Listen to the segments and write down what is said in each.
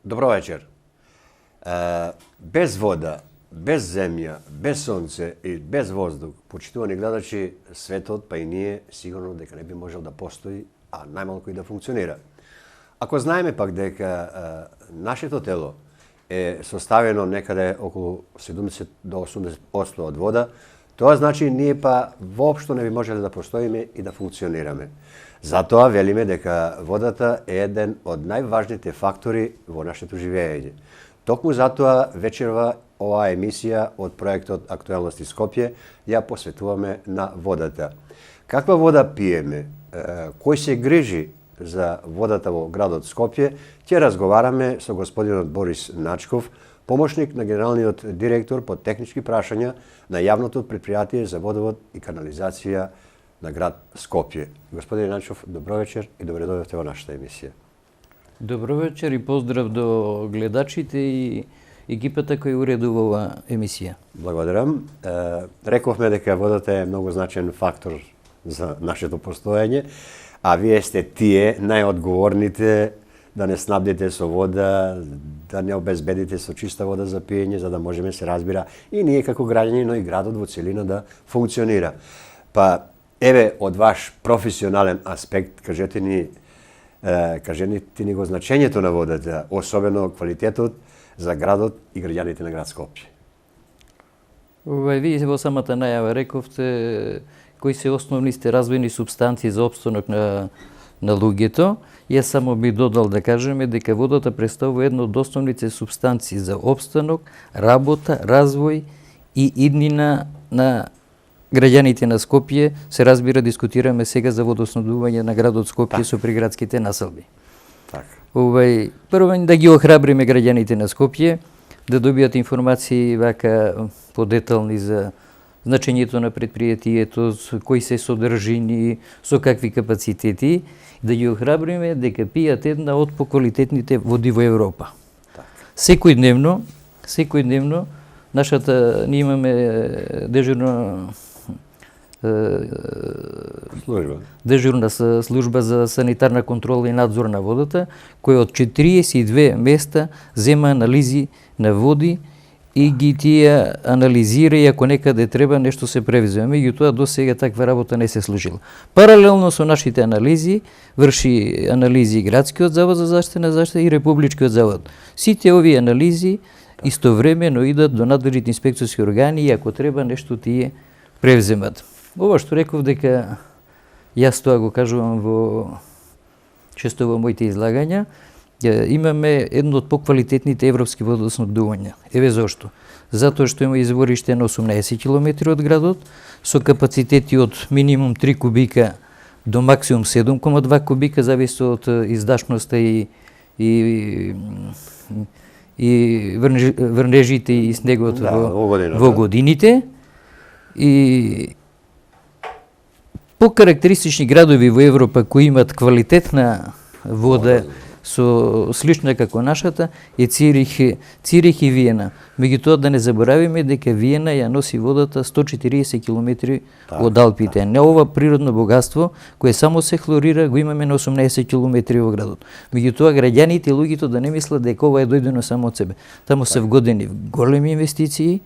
Добро вечер. Без вода, без земја, без сонце и без воздух, почитувани гледачи, светот, па и ние, сигурно дека не би можел да постои, а најмалку и да функционира. Ако знаеме пак дека нашето тело е составено некаде околу 70 до 80% од вода, тоа значи ние па воопшто не би можеле да постоиме и да функционираме. Затоа велиме дека водата е еден од најважните фактори во нашето живење. Токму затоа вечерва оваа емисија од проектот Актуелности Скопје ја посветуваме на водата. Каква вода пиеме? Кој се грижи за водата во градот Скопје? Ќе разговараме со господинот Борис Начков, помошник на генералниот директор по технички прашања на јавното предпријатие за водовод и канализација на град Скопје. Господин Начков, добро вечер и добре дојдовте во нашата емисија. Добро вечер и поздрав до гледачите и екипата која уредува оваа емисија. Благодарам. Рековме дека водата е многу значен фактор за нашето постоење, а вие сте тие најодговорните да не снабдите со вода, да не обезбедите со чиста вода за пиење, за да можеме се разбира и ние како граѓани, но и градот во целина да функционира. Па, еве, од ваш професионален аспект, кажете ни го значењето на водата, особено квалитетот за градот и граѓаните на град Скопје. Вие во самата најава рековте кои се основните развојни супстанции за опстанок на луѓето. Јас само би додал да кажеме дека водата представува една од основните супстанции за опстанок, работа, развој и иднина на граѓаните на Скопје. Се разбира, дискутираме сега за водоснабдување на градот Скопје со приградските населби. Прво да ги охрабриме граѓаните на Скопје да добијат информации вака подетални за значењето на предпријатието, кои се содржини, со какви капацитети, да ги охрабриме дека пијат една од поквалитетните води во Европа. Секојдневно ние имаме дежурна служба за санитарна контрола и надзор на водата, која од 42 места зема анализи на води и ги тие анализира и ако некаде треба нешто се превземе. Меѓутоа до сега таква работа не се служила. Паралелно со нашите анализи врши анализи Градскиот завод за заштита и Републичкиот завод. Сите овие анализи истовремено идат до надлежните инспекцијски органи и ако треба нешто тие превземат. Ова што реков дека јас тоа го кажувам често во моите излагања, имаме едно од поквалитетните европски водоснабдувања. Еве зошто. Затоа што има извориште на 18 км од градот, со капацитети од минимум 3 кубика до максимум 7,2 кубика, зависи од издашноста и врнежите и снегот во годините. И покарактеристични градови во Европа кои имаат квалитетна вода со слична како нашата е Цирих и Виена. Меѓутоа да не заборавиме дека Виена ја носи водата 140 км од Алпите. Не ова природно богатство кое само се хлорира го имаме на 18 км во градот. Меѓутоа граѓаните и луѓето да не мислат дека ова е дојдено само од себе. Таму се вгодени големи инвестиции,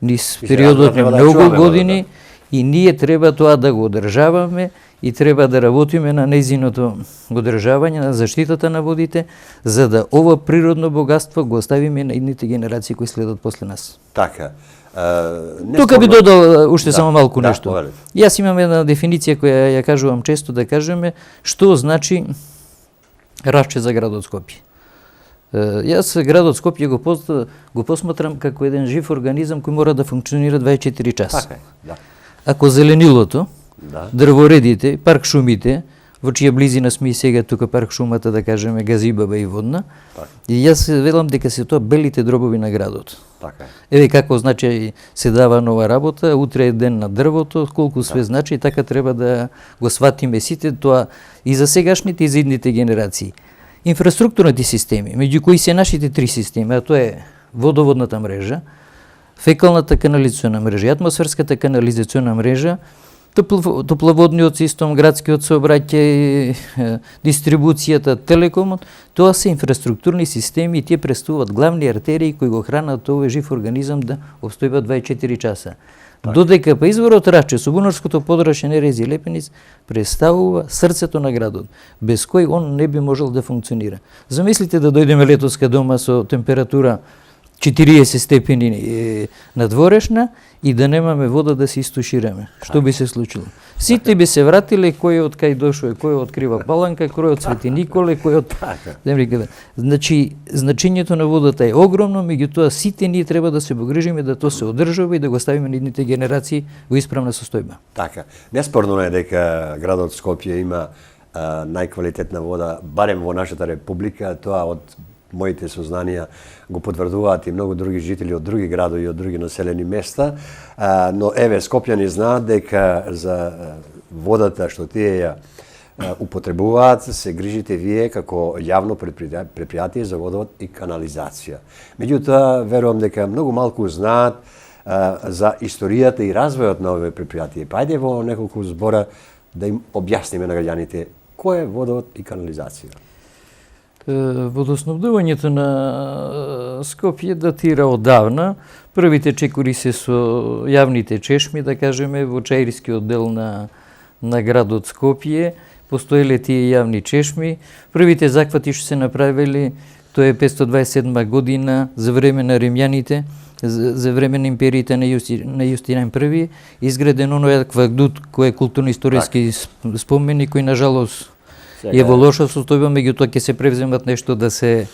низ периодот на многу години и ние треба тоа да го одржаваме и треба да работиме на нејзиното одржавање, на заштитата на водите, за да ова природно богатство го оставиме на идните генерации кои следат после нас. Така. Тука би додал уште само малку нешто. Јас имам една дефиниција која ја кажувам често, да кажеме што значи Равче за градот Скопје. Јас градот Скопје го посматрам како еден жив организам кој мора да функционира 24 часа. Така е, да. Ако зеленилото, дрворедите, парк шумите, во чија близина сме и сега тука парк шумата, да кажеме, Газибаба и Водна, и јас велам дека се тоа белите дробови на градот. Така е. Еве како значи се дава нова работа, утре е ден на дрвото, колку све значи, така треба да го сватиме сите тоа и за сегашните и за идните генерации. Инфраструктурните системи, меѓу кои се нашите три системи, а тоа е водоводната мрежа, фекалната канализациона мрежа и атмосферската канализациона мрежа, топловодниот систем, градскиот сообраќај, дистрибуцијата, телекомот, тоа се инфраструктурни системи и тие представуваат главни артерии кои го хранат овој жив организам да обстојува 24 часа. Додека па изворот Раче со бунарското подрачје Нерези и Лепениц представува срцето на градот, без кој он не би можел да функционира. Замислите да дојдеме летос кај дома со температура 40 степени надворешна и да немаме вода да се истушираме. Што би се случило? Сите би се вратиле, кој од кај дошол, кој открива Паланка, кој од Свети Николе, кој од Значи, значењето на водата е огромно, меѓутоа сите ние треба да се погрижиме да тоа се одржува и да го ставиме на идните генерации во исправна состојба. Така. Неспорно е дека градот Скопје има најквалитетна вода, барем во нашата република, тоа од моите сознанија го потврдуваат и многу други жители од други градови и од други населени места, но еве скопјани знаат дека за водата што тие ја употребуваат се грижите вие како јавно предпријатие за водовод и канализација. Меѓутоа, верувам дека многу малку знаат за историјата и развојот на овие предпријатие. Па ајде во неколку збора да им објасниме на граѓаните кој е водовод и канализација. Водоснабдувањето на Скопје датира одавна. Првите чекори се со јавните чешми, да кажеме, во чаирскиот дел на градот Скопје. Постоеле тие јавни чешми. Првите захвати што се направили, тоа е 527 година за време на римјаните, за време на империите на Јустинијан I, изграден оној акведут кој е културно-историски споменик, кој на жалост е во лоша состојба, меѓутоа ќе се превземат нешто да се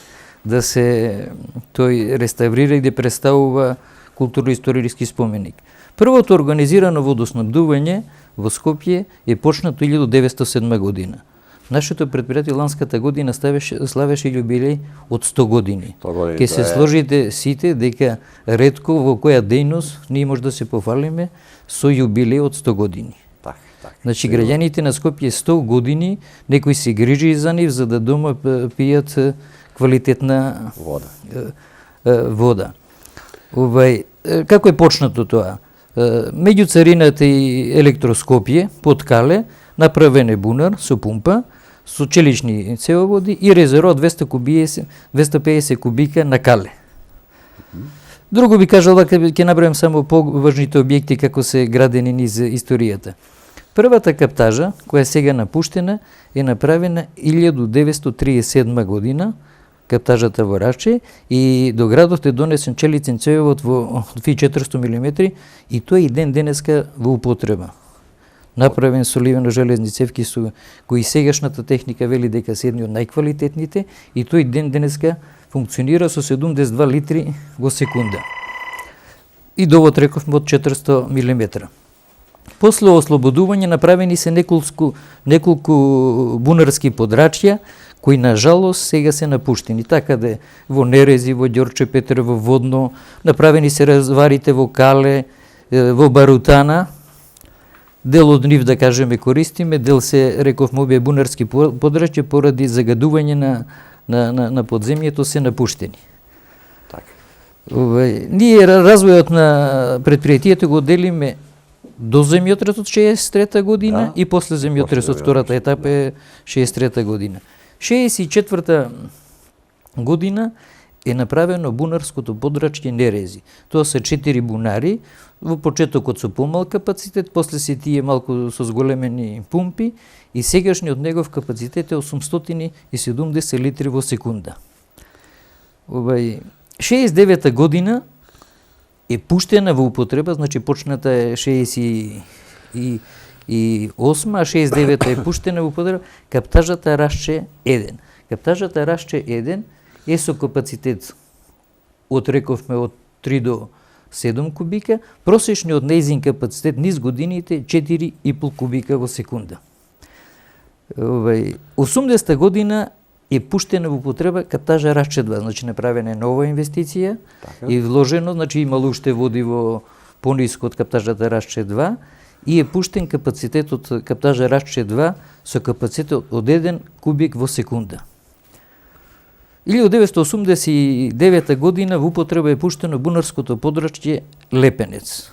тој реставрира и да представува културно-историски споменик. Првото организирано водоснабдување во Скопје е почнато 1907 година. Нашето предпријатие ланската година славеше јубилеј од 100 години. Ке се сложите сите дека ретко во која дејност ние може да се пофалиме со јубилеј од 100 години. Значи, граѓаните на Скопје 100 години, некој се грижи за нив, за да дома пијат квалитетна вода. Како е почнато тоа? Меѓу царината и Електроскопје, под Кале, направен е бунар со пумпа, со челични цевоводи и резерво од 250 кубика на Кале. Друго би кажал дека ќе набројам само поважните објекти како се градени низ историјата. Првата каптажа, која е сега напуштена, е направена 1937 година, каптажата во Раче, и до градот е донесен челицен цевовод во 400 мм и тој и ден денеска во употреба. Направен со ливено железни цевки кои сегашната техника вели дека се едни од најквалитетните и тој ден денеска функционира со 72 литри во секунда. И довод рековме од 400 мм. После ослободување направени се неколку бунарски подрачја кои на жалост сега се напуштени. Така да во Нерези, во Ѓорче Петре, во Водно, направени се разварите во Кале, во Барутана. Дел од нив, да кажеме, користиме, дел се, рековме, овие бунарски подрачја поради загадување на подземјето се напуштени. Ние развојот на предпријатието го делиме до земјотресот 63-та година и после земјотресот, втората етапа е 63-та година. 64-та година е направено бунарското подрачје Нерези. Тоа се 4 бунари, во почетокот со помал капацитет, после се тие малку со зголемени пумпи и сегашниот негов капацитет е 870 литри во секунда. 69-та година е пуштена во употреба, значи почната е 68, а 69-та е пуштена во употреба каптажата Рашче 1. Каптажата Рашче 1 е со капацитет од рековме од 3 до 7 кубика, просечниот нејзин капацитет низ годините 4,5 кубика во секунда. 80-та година е пуштена во употреба каптажа Рашче 2, значи направена е нова инвестиција и вложено, значи имало уште води во пониско од каптажата Рашче 2 и е пуштен капацитет од каптажа Рашче 2 со капацитет од 1 кубик во секунда. 1989 година во употреба е пуштено бунарското подрачје Лепенец.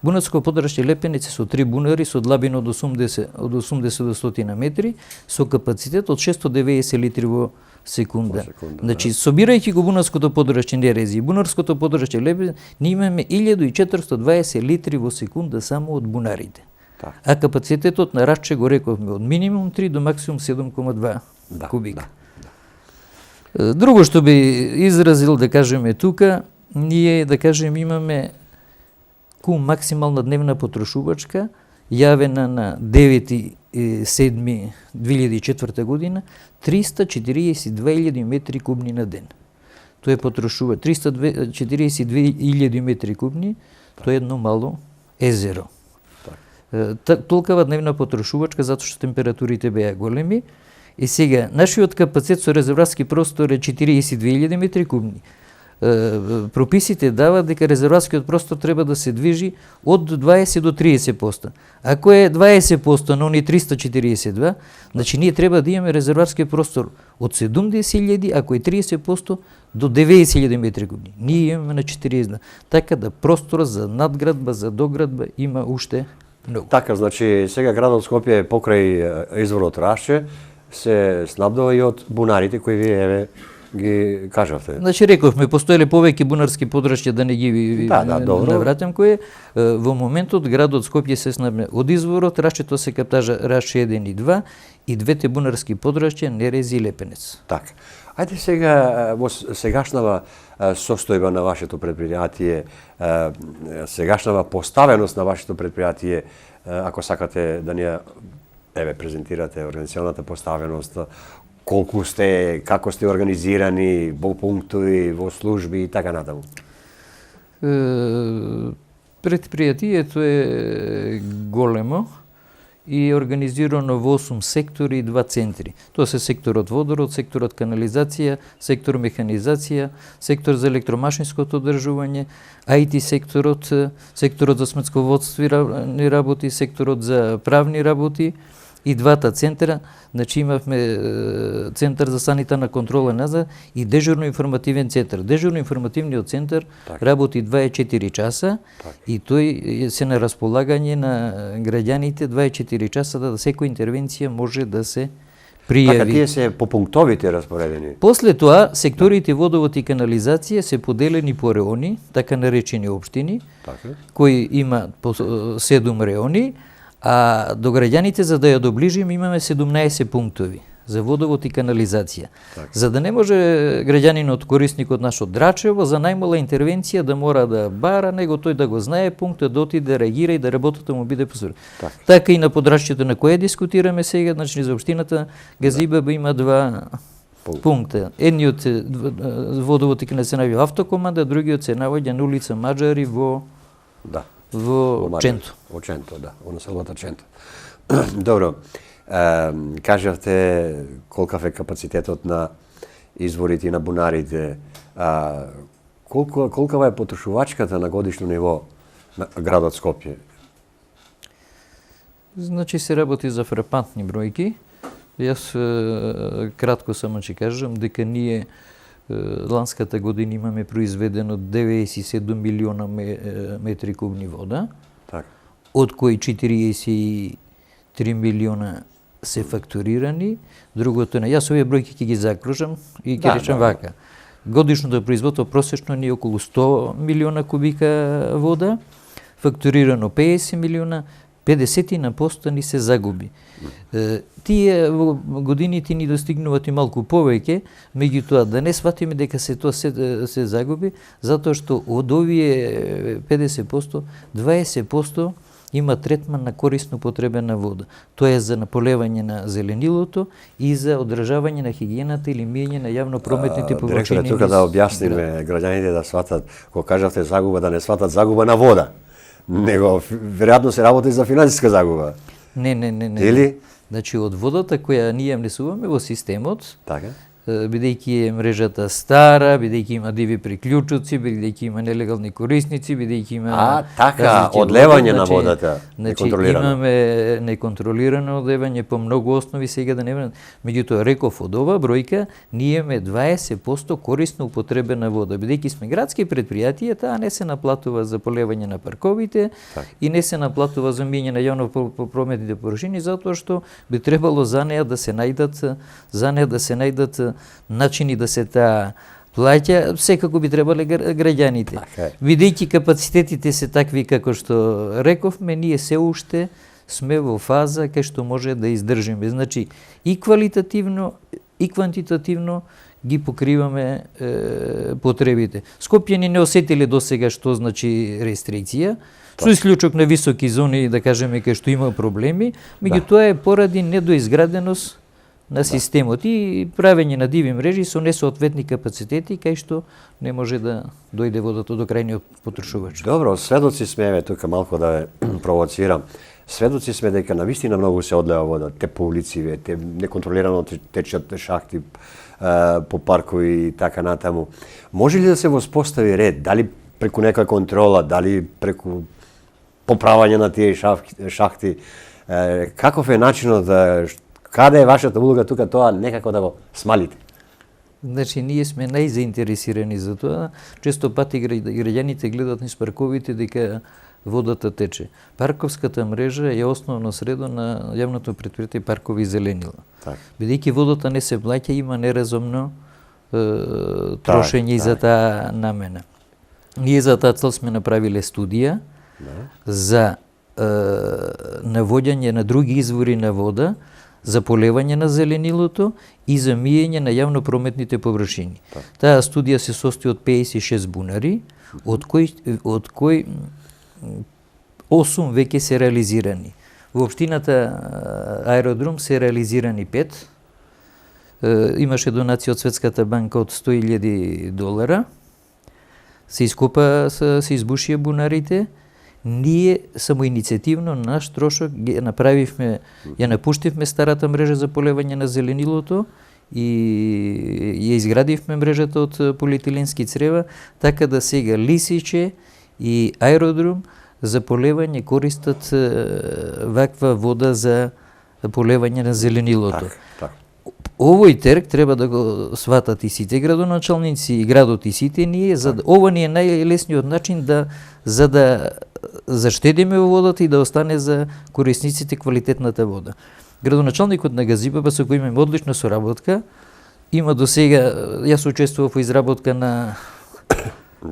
Бунарско подрашје лепенец е со 3 бунари со длабина од 80 до 100 метри, со капацитет од 690 литри во секунда. Значи, собирајќи го бунарското подрашје нерези и бунарското подрашје лепенец, ние имаме 1420 литри во секунда само од бунарите. Так. А капацитетот на Рачче го рековме од минимум 3 до максимум 7,2 кубика. Друго што би изразил, да кажеме тука, ние, да кажем, имаме максимална дневна потрошувачка, јавена на 9.7.2004 година, 342.000 метри кубни на ден. Тоа е потрошува 342.000 метри кубни, тоа е едно мало езеро. Толкава дневна потрошувачка, затоа што температурите беа големи. И сега, нашиот капацитет со резерварски простор е 42.000 метри кубни. Прописите дават дека резерварскиот простор треба да се движи од 20 до 30%. Ако е 20% на они 342, значи ние треба да имаме резерварски простор од 70.000, ако е 30% до 90.000 метри кубни. Ние имаме на 40. Така да простор за надградба, за доградба има уште многу. Така, значи сега градот Скопје покрај изворот Рачче се снабдува и од бунарите кои вие ги кажавте. Значи рековме, постоеле повеќе бунарски подрашја, да не ги навратам кој е. Во моментот градот Скопје се снабдува од изворот Раччето се каптажа Рачче 1 и 2 и двете бунарски подрашја Нерези и Лепенец. Така. Ајде сега во сегашнава состојба на вашето предпријатие, сегашнава поставеност на вашето предпријатие, ако сакате да ни презентирате организационата поставеност, колку сте, како сте организирани во пунктови, во служби и така натаму. Предпријатието е големо и организирано во 8 сектори и 2 центри. Тоа се секторот водород, секторот канализација, сектор механизација, сектор за електромашинското одржување, IT секторот, секторот за сметсководствени работи, секторот за правни работи и двата центра. Значи имавме центар за санитарна контрола назад и дежурно-информативен центар. Дежурно-информативниот центар работи 24 часа и тој се на располагање на граѓаните 24 часа да секоја интервенција може да се пријави. Така, тие се по пунктовите распоредени? После тоа, секторите водовод и канализација се поделени по реони, така наречени општини, кои има по 7 реони, а до граѓаните, за да ја доближиме, имаме 17 пунктови за водовод и канализација. За да не може граѓанинот корисникот наш од Драчево за најмала интервенција да мора да бара, него тој да го знае пунктот, да отиде да реагира и да работата му биде посурена. Така и на подрачјето на кое дискутираме сега, значи за општината Газибаба има 2 пункта. Едниот водовод и канализација во Автокоманда, другиот се наоѓа на улица Маџари во Ченто. Во Ченто, да, во населбата Ченто. Добро, кажавте колкав е капацитетот на изворите и на бунарите. Колкава е потрошувачката на годишно ниво на градот Скопје? Значи се работи за фрапантни бројки. Јас кратко само ќе кажам дека ние ланската година имаме произведено 97 милиона метри кубни вода, од кои 43 милиона се фактурирани, другото не. Јас овие бројки ќе ги закружам и ќе речам вака. Годишното производство просечно ни околу 100 милиона кубика вода, фактурирано 50 милиона, 50% ни се загуби. Тие во годините ни достигнуваат и малку повеќе, меѓутоа да не сватиме дека тоа се загуби, затоа што од овие 50%, 20% има третман на корисно потребена вода. Тоа е за наполевање на зеленилото и за одржавање на хигиената или миење на јавно-прометните површини. Директоре, тука да објасниме граѓаните да сватат, кога кажавте загуба, да не сватат загуба на вода, него веројатно се работи за финансиска загуба. Не. Или? Значи од водата која ние внесуваме во системот, бидејќи е мрежата стара, бидејќи има диви приклучоци, бидејќи има нелегални корисници, бидејќи има така, различни одлевање води, на водата, неконтролирано. Имаме неконтролирано одлевање по многу основи, сега да не. Меѓутоа реков од ова бројка ние имаме 20% корисно употребена вода, бидејќи сме градски предпријатија, таа не се наплатува за полевање на парковите и не се наплатува за мијање на јавно прометните површини, затоа што би требало за неа да се најдат начини да се таа плаќа, секако би требале граѓаните. Бидејќи капацитетите се такви како што рековме, ние се уште сме во фаза кај што може да издржиме. Значи, и квалитативно, и квантитативно ги покриваме потребите. Скопјани не осетиле досега што значи рестрикција, со исклучок на високи зони, да кажеме, кај што има проблеми, меѓутоа е поради недоизграденост на системот и правење на диви мрежи со несоодветни капацитети, кај што не може да дојде водата до крајниот потрошувач. Добро, сведоци сме, тука малку да ве провоцирам, сведоци сме дека навистина многу се одлева вода, те по улици, те неконтролирано течат шахти по паркови и така натаму. Може ли да се воспостави ред? Дали преку некоја контрола, дали преку поправање на тие шахти? Каков е начинот да... Каде е вашата улога тука тоа некако да го смалите? Значи, ние сме најзаинтересирани за тоа. Често пати граѓаните гледат низ парковите дека водата тече. Парковската мрежа е основно средо на јавното предпријатие Паркови зеленила. Бидејќи водата не се плаќа, има неразумно трошење и за таа намена. Ние за таа цел сме направиле студија за навоѓање на други извори на вода, за полевање на зеленилото и за миење на јавно-прометните површини. Таа студија се состои од 56 бунари, од кои 8 веќе се реализирани. Во општината Аеродром се реализирани 5. Имаше донација од Светската банка од $100,000. Се ископа, се избушија бунарите. Ние самоиницијативно на наш трошок ја направивме, ја напуштивме старата мрежа за полевање на зеленилото и ја изградивме мрежата од полиетиленски црева, така да сега Лисиче и Аеродром за полевање користат ваква вода за полевање на зеленилото. Овој терк треба да го сватат и сите градоначалници и градот и сите ние, за да ова ни е најлесниот начин за да заштедиме во водата и да остане за корисниците квалитетната вода. Градоначалникот на Газибаба, со кој имаме одлична соработка, има до сега, јас учествував во изработка на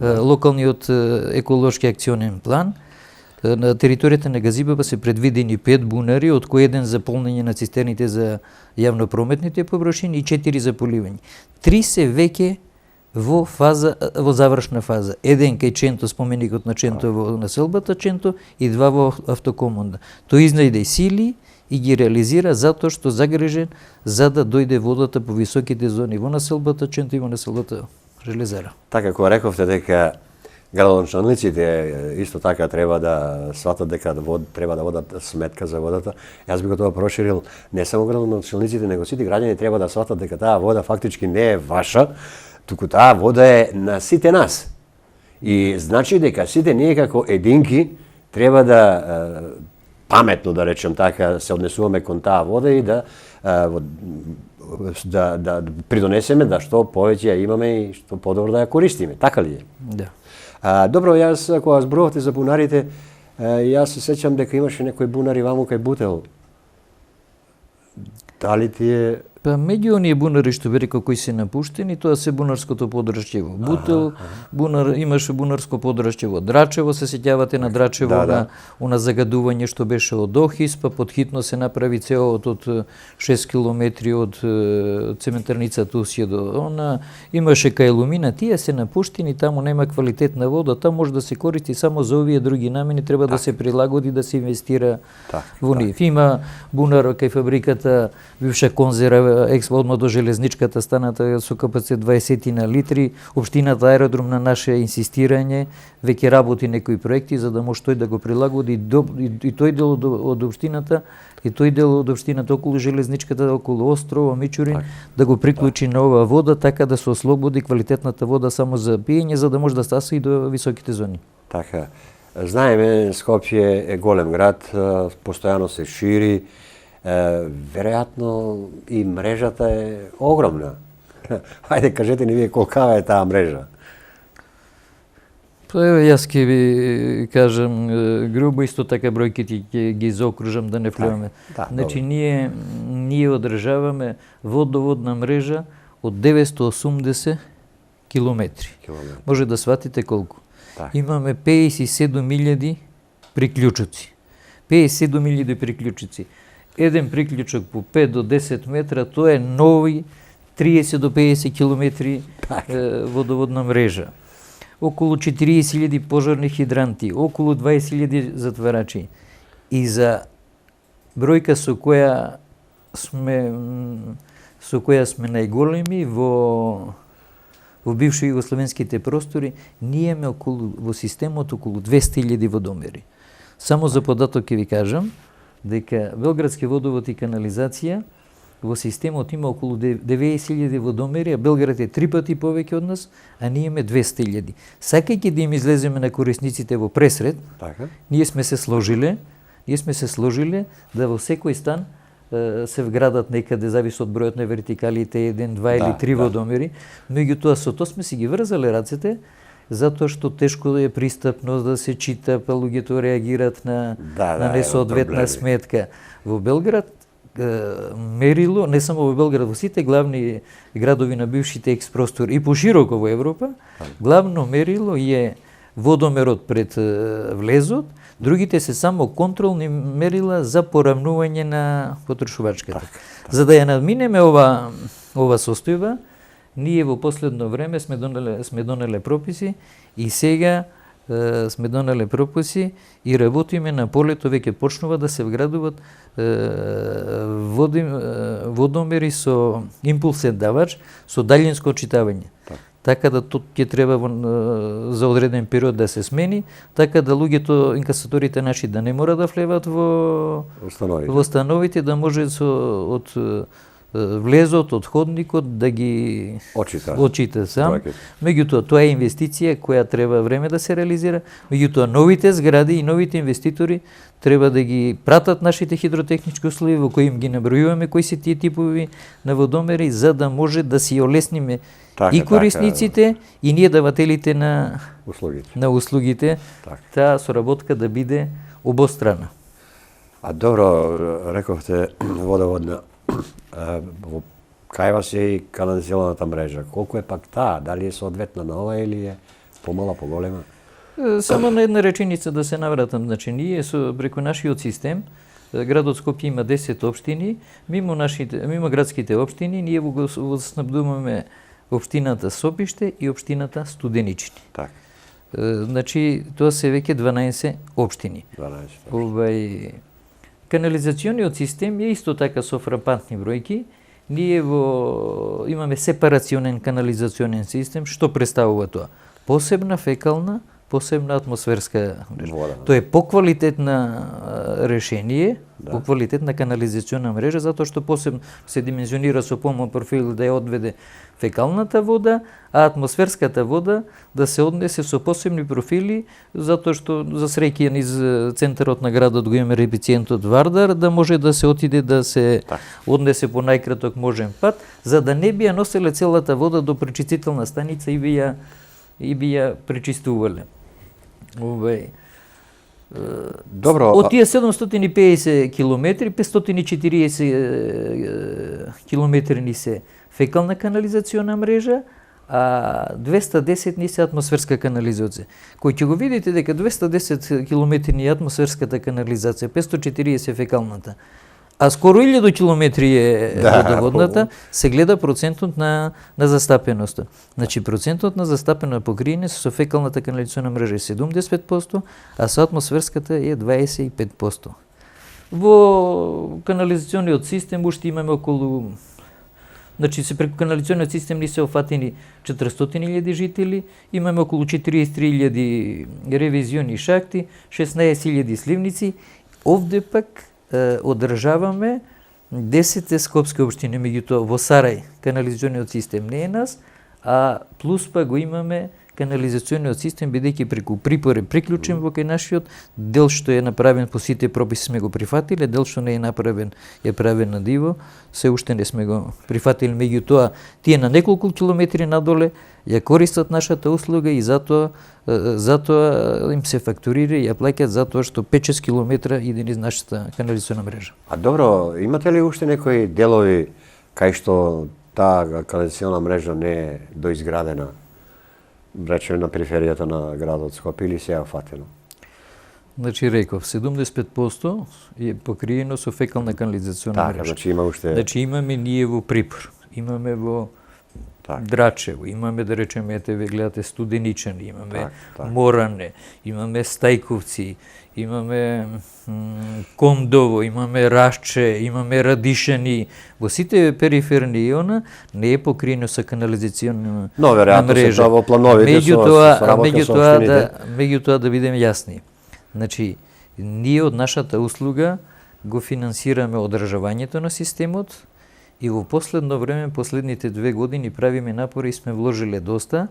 локалниот еколошки акционен план. На територијата на Газибаба се предвидени 5 бунари, од кои 1 за полнење на цистерните за јавно-прометните површини и 4 за поливање. 3 се веќе во завршна фаза. 1 кај Ченто, споменикот на Ченто во населбата Ченто и 2 во автокомунда. Тој изнајде сили и ги реализира затоа што загрижен за да дојде водата по високите зони во населбата Ченто и во населбата Железара. Така, кога рековте дека градоначалниците исто така треба да сватат дека треба да водат сметка за водата. Јас би го тоа проширил, не само градоначалниците, него сите граѓани треба да сватат дека таа вода фактички не е ваша, туку таа вода е на сите нас. И значи дека сите ние како единки треба да паметно, да речем така, се однесуваме кон таа вода и да придонесеме да што повеќе ја имаме и што подобро да ја користиме. Така ли е? Да. Добро, јас кога зборувавте за бунарите, јас се сеќам дека имаше некои бунари ваму кај Бутел. Дали тие... Па меѓу оние бунари што ви рекол кои се напуштени, тоа се бунарското подрашје во Бутел, имаше бунарско подрашје во Драчево, се сеќавате на Драчево, на она загадување што беше од Охис, па подхитно се направи цеовот од 6 километри од цементарница Тусија до она, имаше кај Лумина, тие се напуштени, таму нема квалитетна вода, таму може да се користи само за овие други намени, треба да се прилагоди, да се инвестира во нив. Има бунар кај фабриката, бивша конзерва, одма до железничката станата со капацитет 20 на литри, општината Аеродром на наше инсистирање веќе работи некои проекти за да може тој да го прилагоди и тој дел од општината и тој дел од општината околу железничката, околу острова Мичурин, да го приклучи на оваа вода, така да се ослободи квалитетната вода само за пиење, за да може да стаса и до високите зони. Така. Знаеме, Скопје е голем град, постојано се шири, веројатно и мрежата е огромна. Хајде, кажете ни вие колкава е таа мрежа? Па ево, јас ќе ви кажам грубо, исто така бројките ќе ги заокружам да не влеваме. Значи, ние одржаваме водоводна мрежа од 980 километри. Може да сватите колку. Имаме 57.000 приклучоци. 57.000 приклучоци. Еден приклучок по 5 до 10 метра, тоа е нови 30 до 50 километри водоводна мрежа. Околу 40.000 пожарни хидранти, околу 20.000 затварачи. И за бројка со која сме најголеми во бивши југословенските простори, ние имаме во системот околу 200.000 водомери. Само за податок ќе ви кажам дека Белградски водовод и канализација во системот има околу 90.000 водомери, а Белград е 3 пати повеќе од нас, а ние имаме 200.000. Сакајќи да им излеземе на корисниците во пресред, ние сме се сложиле да во секој стан се вградат некаде, зависи од бројот на вертикалите, 1, 2 или 3 водомери. Меѓутоа, со тоа сме си ги врзале рацете, затоа што тешко е пристапно да се чита, па луѓето реагираат на несоодветна сметка. Во Белград мерило, не само во Белград, во сите главни градови на бившите експростори и пошироко во Европа, главно мерило е водомерот пред влезот, другите се само контролни мерила за поравнување на потрошувачката. За да ја надминеме ова состојба, ние во последно време сме донеле прописи и сега сме донеле прописи и работиме на полето, веќе почнува да се вградуваат водомери со импулсен давач, со далјинско очитавање. Така да тоа ќе треба за одреден период да се смени, така да луѓето, инкасаторите наши да не мора да влеват во становите, да може од влезот, од ходникот да ги очита сам. Меѓутоа, тоа е инвестиција која треба време да се реализира. Меѓутоа, новите згради и новите инвеститори треба да ги пратат нашите хидротехнички услови во кои им ги набројуваме кои се тие типови на водомери, за да може да си олесниме и корисниците и ние давателите на услугите, таа соработка да биде обострана. А добро, рековте водоводна, кај вас е и канализационата мрежа. Колку е пак таа? Дали е соодветна на ова или е помала, поголема? Само на една реченица да се навратам. Значи, ние преку нашиот систем, градот Скопје има 10 општини, мимо градските општини, ние го снабдуваме општината Сопиште и општината Студенични. Значи, тоа се веќе 12 општини. Канализациониот систем е исто така со фрапантни бројки. Ние имаме сепарационен канализационен систем. Што представува тоа? Посебна фекална, посебна атмосферска мрежа. Тоа е поквалитетна решение, поквалитетна канализациона мрежа, затоа што посебно се димензионира со помал профил да ја одведе фекалната вода, а атмосферската вода да се однесе со посебни профили, затоа што за среќа низ центарот на градот го имаме реципиентот Вардар, да може да се отиде да се однесе по најкраток можен пат, за да не би ја носеле целата вода до пречистителна станица и би ја пречистувале. Добро. Од тие 750 километри, 540 километри ни се фекална канализациона мрежа, а 210 ни се атмосферска канализација. Кој ќе го видите дека 210 километри ни атмосферската канализација, 540 фекалната, а скоро 1000 километри е водоводната, се гледа процентот на застапеноста. Значи, процентот на застапено покриење со фекалната канализациона мрежа е 75%, а со атмосферската е 25%. Во канализациониот систем уште имаме околу... Значи, преку канализациониот систем ни се офатени 400.000 жители, имаме околу 43.000 ревизиони шахти, 16.000 сливници. Овде пак одржаваме 10 скопски општини, меѓутоа во Сарај канализационниот систем не е нас, а плюс па го имаме канализационниот систем, бидејќи преку припор е приклучен во кај нашиот, дел што е направен по сите прописи сме го прифатиле, дел што не е направен е правен на диво, се уште не сме го прифатиле, меѓутоа тие на неколку километри надоле ја користат нашата услуга и затоа им се фактурира и ја плаќаат затоа што 5-6 километра иде низ нашата канализациона мрежа. А добро, имате ли уште некои делови кај што таа канализациона мрежа не е доизградена? Речем на периферијата на градот Скопје или се е фатено? Значи реков, 75% е покриено со фекална канализациона мрежа. Значи има уште... Значи имаме ние во Припор, имаме во Драчево, имаме да речеме, ете ве гледате Студеничани, имаме Моране, имаме Стајковци, имаме Кондово, имаме Рашче, имаме Радишани. Во сите периферни иона не е покриено со канализациона мрежа. Но веројатно се тоа во плановите со работа со општините. Меѓутоа да бидеме јасни. Значи, ние од нашата услуга го финансираме одржавањето на системот, и во последно време, последните 2 години правиме напори и сме вложиле доста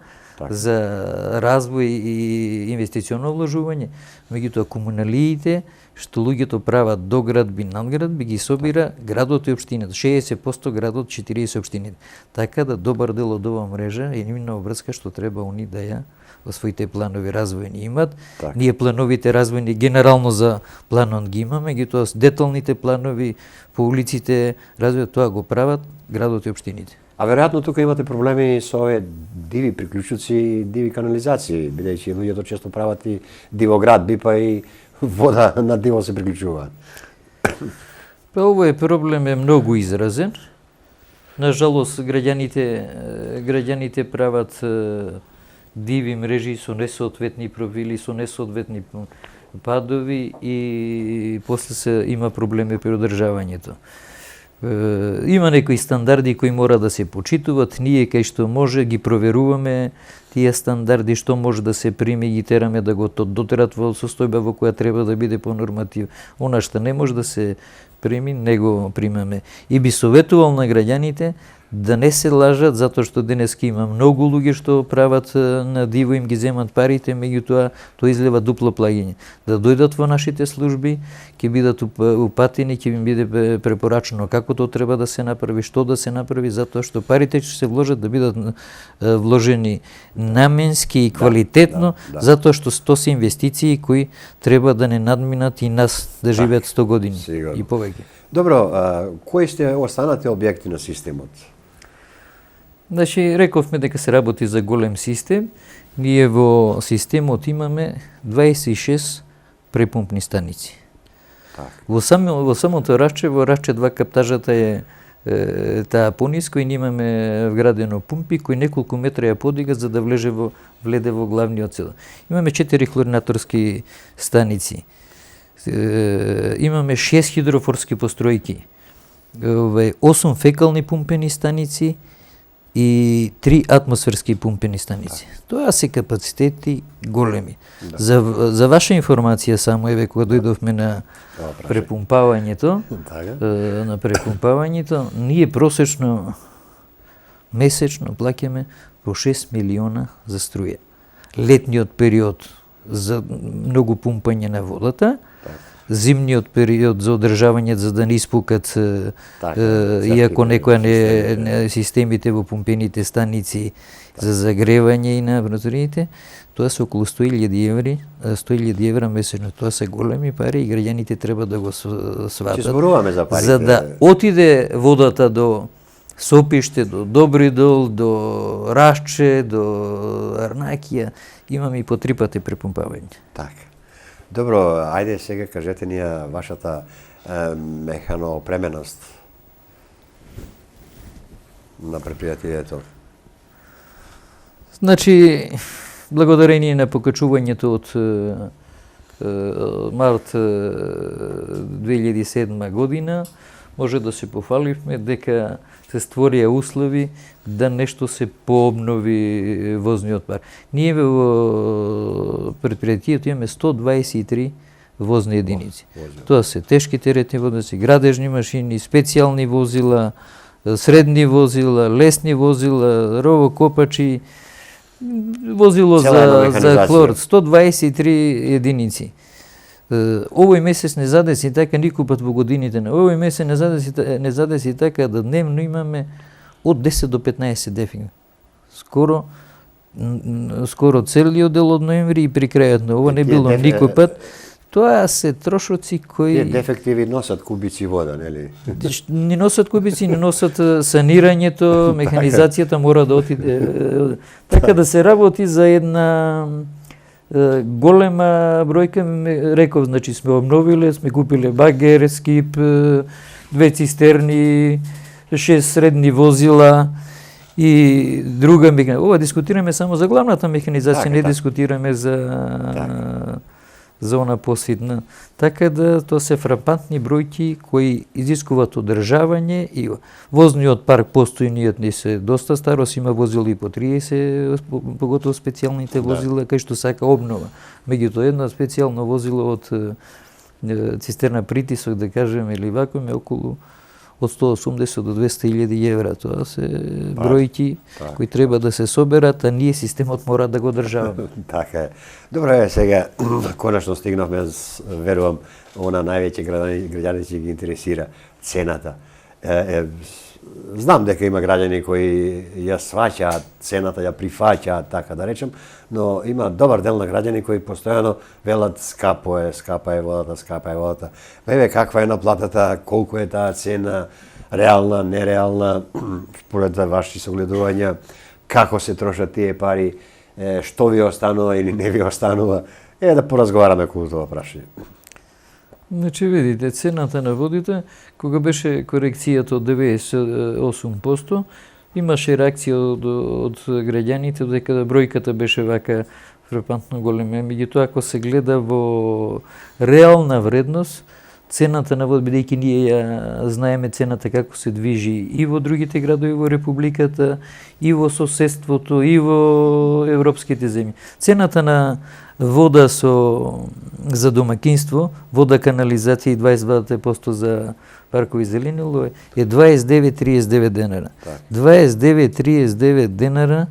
за развој и инвестиционно вложување. Меѓутоа комуналиите што луѓето прават до градби, надградби, ги собира градот и општината. 60% градот, 40 општините. Така да добар дел од оваа мрежа е нивна обврска што треба они да ја во своите планови развојни имат. Ние плановите развојни генерално за планот ги имаме, меѓутоа деталните планови по улиците, развојот тоа го прават градот и општините. А веројатно тука имате проблеми со овие диви приклучоци и диви канализации, бидејќи луѓето често прават и дивоградби, па и вода на диво се приклучуваат. Па овој проблем е многу изразен. Нажалост граѓаните прават диви мрежи со несоодветни профили, со несоодветни падови и после се има проблеми при одржавањето. Има некои стандарди кои мора да се почитуваат, ние кај што може ги проверуваме тие стандарди, што може да се прими, ги тераме да го дотерат во состојба во која треба да биде по норматив. Она што не може да се прими, не го примаме. И би советувал на граѓаните да не се лажат, затоа што денеска има многу луѓе што прават на диво, им ги земат парите, меѓутоа тоа излева дупло плагање. Да дојдат во нашите служби, ќе бидат упатени, ќе им биде препорачено како тоа треба да се направи, што да се направи, затоа што парите ќе се вложат да бидат вложени наменски и квалитетно, затоа што тоа се инвестиции кои треба да не надминат и нас да живеат 100 години и повеќе. Добро, кои сте останати објекти на системот? Значи, рековме дека се работи за голем систем. Ние во системот имаме 26 препумпни станици. Во самото Рашче, во Рашче 2 каптажата е таа пониско и ние имаме вградено пумпи кои неколку метра ја подига за да вледе во главниот цел. Имаме 4 хлоринаторски станици. Имаме 6 хидрофорски постројки, 8 фекални пумпени станици и 3 атмосферски пумпени станици. Тоа се капацитети големи. За ваша информација само еве кога дојдовме на препумпавањето, ние просечно месечно плаќаме по 6 милиона за струја. Летниот период за многу пумпање на водата, зимниот период за одржавање за да не испукат иако некоја не системите во пумпените станици за загревање и на просториите, тоа се околу 100.000 евра месечно. Тоа се големи пари и граѓаните треба да го сватат. За да отиде водата до Сопиште, до Добридол, до Рашче, до Арнакија, имаме и по 3 пати препумпавање. Така. Добро, ајде сега кажете ни вашата механоопременост на предпријатието. Значи, благодарение на покачувањето од март 2007 година, може да се пофаливме дека се створија услови да нешто се пообнови возниот парк. Ние во предпријатието имаме 123 возни единици. возила. Тоа се тешки теретни водници, градежни машини, специјални возила, средни возила, лесни возила, ровокопачи, возило Цела за механизација. хлор, 123 единици. Овој месец не задеси така никој пат во годините. Овој месец не задеси така да дневно имаме од 10 до 15 дефекти. Скоро целиот дел од ноември и при крајот на ова не било никој пат. Тоа се трошоци кои Тие дефективи носат кубици вода, нели? не носат кубици, не носат санирањето, механизацијата мора да отиде. Така да се работи за една голема бројка, реков, значи сме обновиле, сме купиле багер, скип, 2 цистерни, 6 средни возила и друга механизација. Ова дискутираме само за главната механизација, не дискутираме за она поситна. Така да тоа се фрапантни бројки кои изискуваат одржавање и возниот парк постојниот не се доста старост, има возила и по 30, поготово специјалните возила кај што сака обнова. Меѓутоа едно специјално возило од цистерна притисок, да кажеме, или вакуум е околу од 180 до 200.000 евра. Тоа се бројки кои треба да се соберат, а ние системот мора да го одржаваме. Така е. Добро е, сега конечно стигнавме, верувам, она највеќе граѓани ќе ги интересира цената. Знам дека има граѓани кои ја сваќаат цената, ја прифаќаат, така да речем, но има добар дел на граѓани кои постојано велат скапа е водата. Еве каква е наплатата, колку е таа цена, реална, нереална, според ваши согледувања, како се трошат тие пари, што ви останува или не ви останува. Да поразговараме околу тоа прашање. Значи, видите, цената на водите, кога беше корекцијата од 98%, имаше реакција од граѓаните дека бројката беше вака фрапантно голема. Меѓутоа, ако се гледа во реална вредност, цената на вода, бидејќи ние ја знаеме цената како се движи и во другите градови во Републиката, и во соседството, и во европските земји. Цената на вода за домакинство, вода, канализација и 22% за паркови зеленило е 29-39 денара. 29-39 денара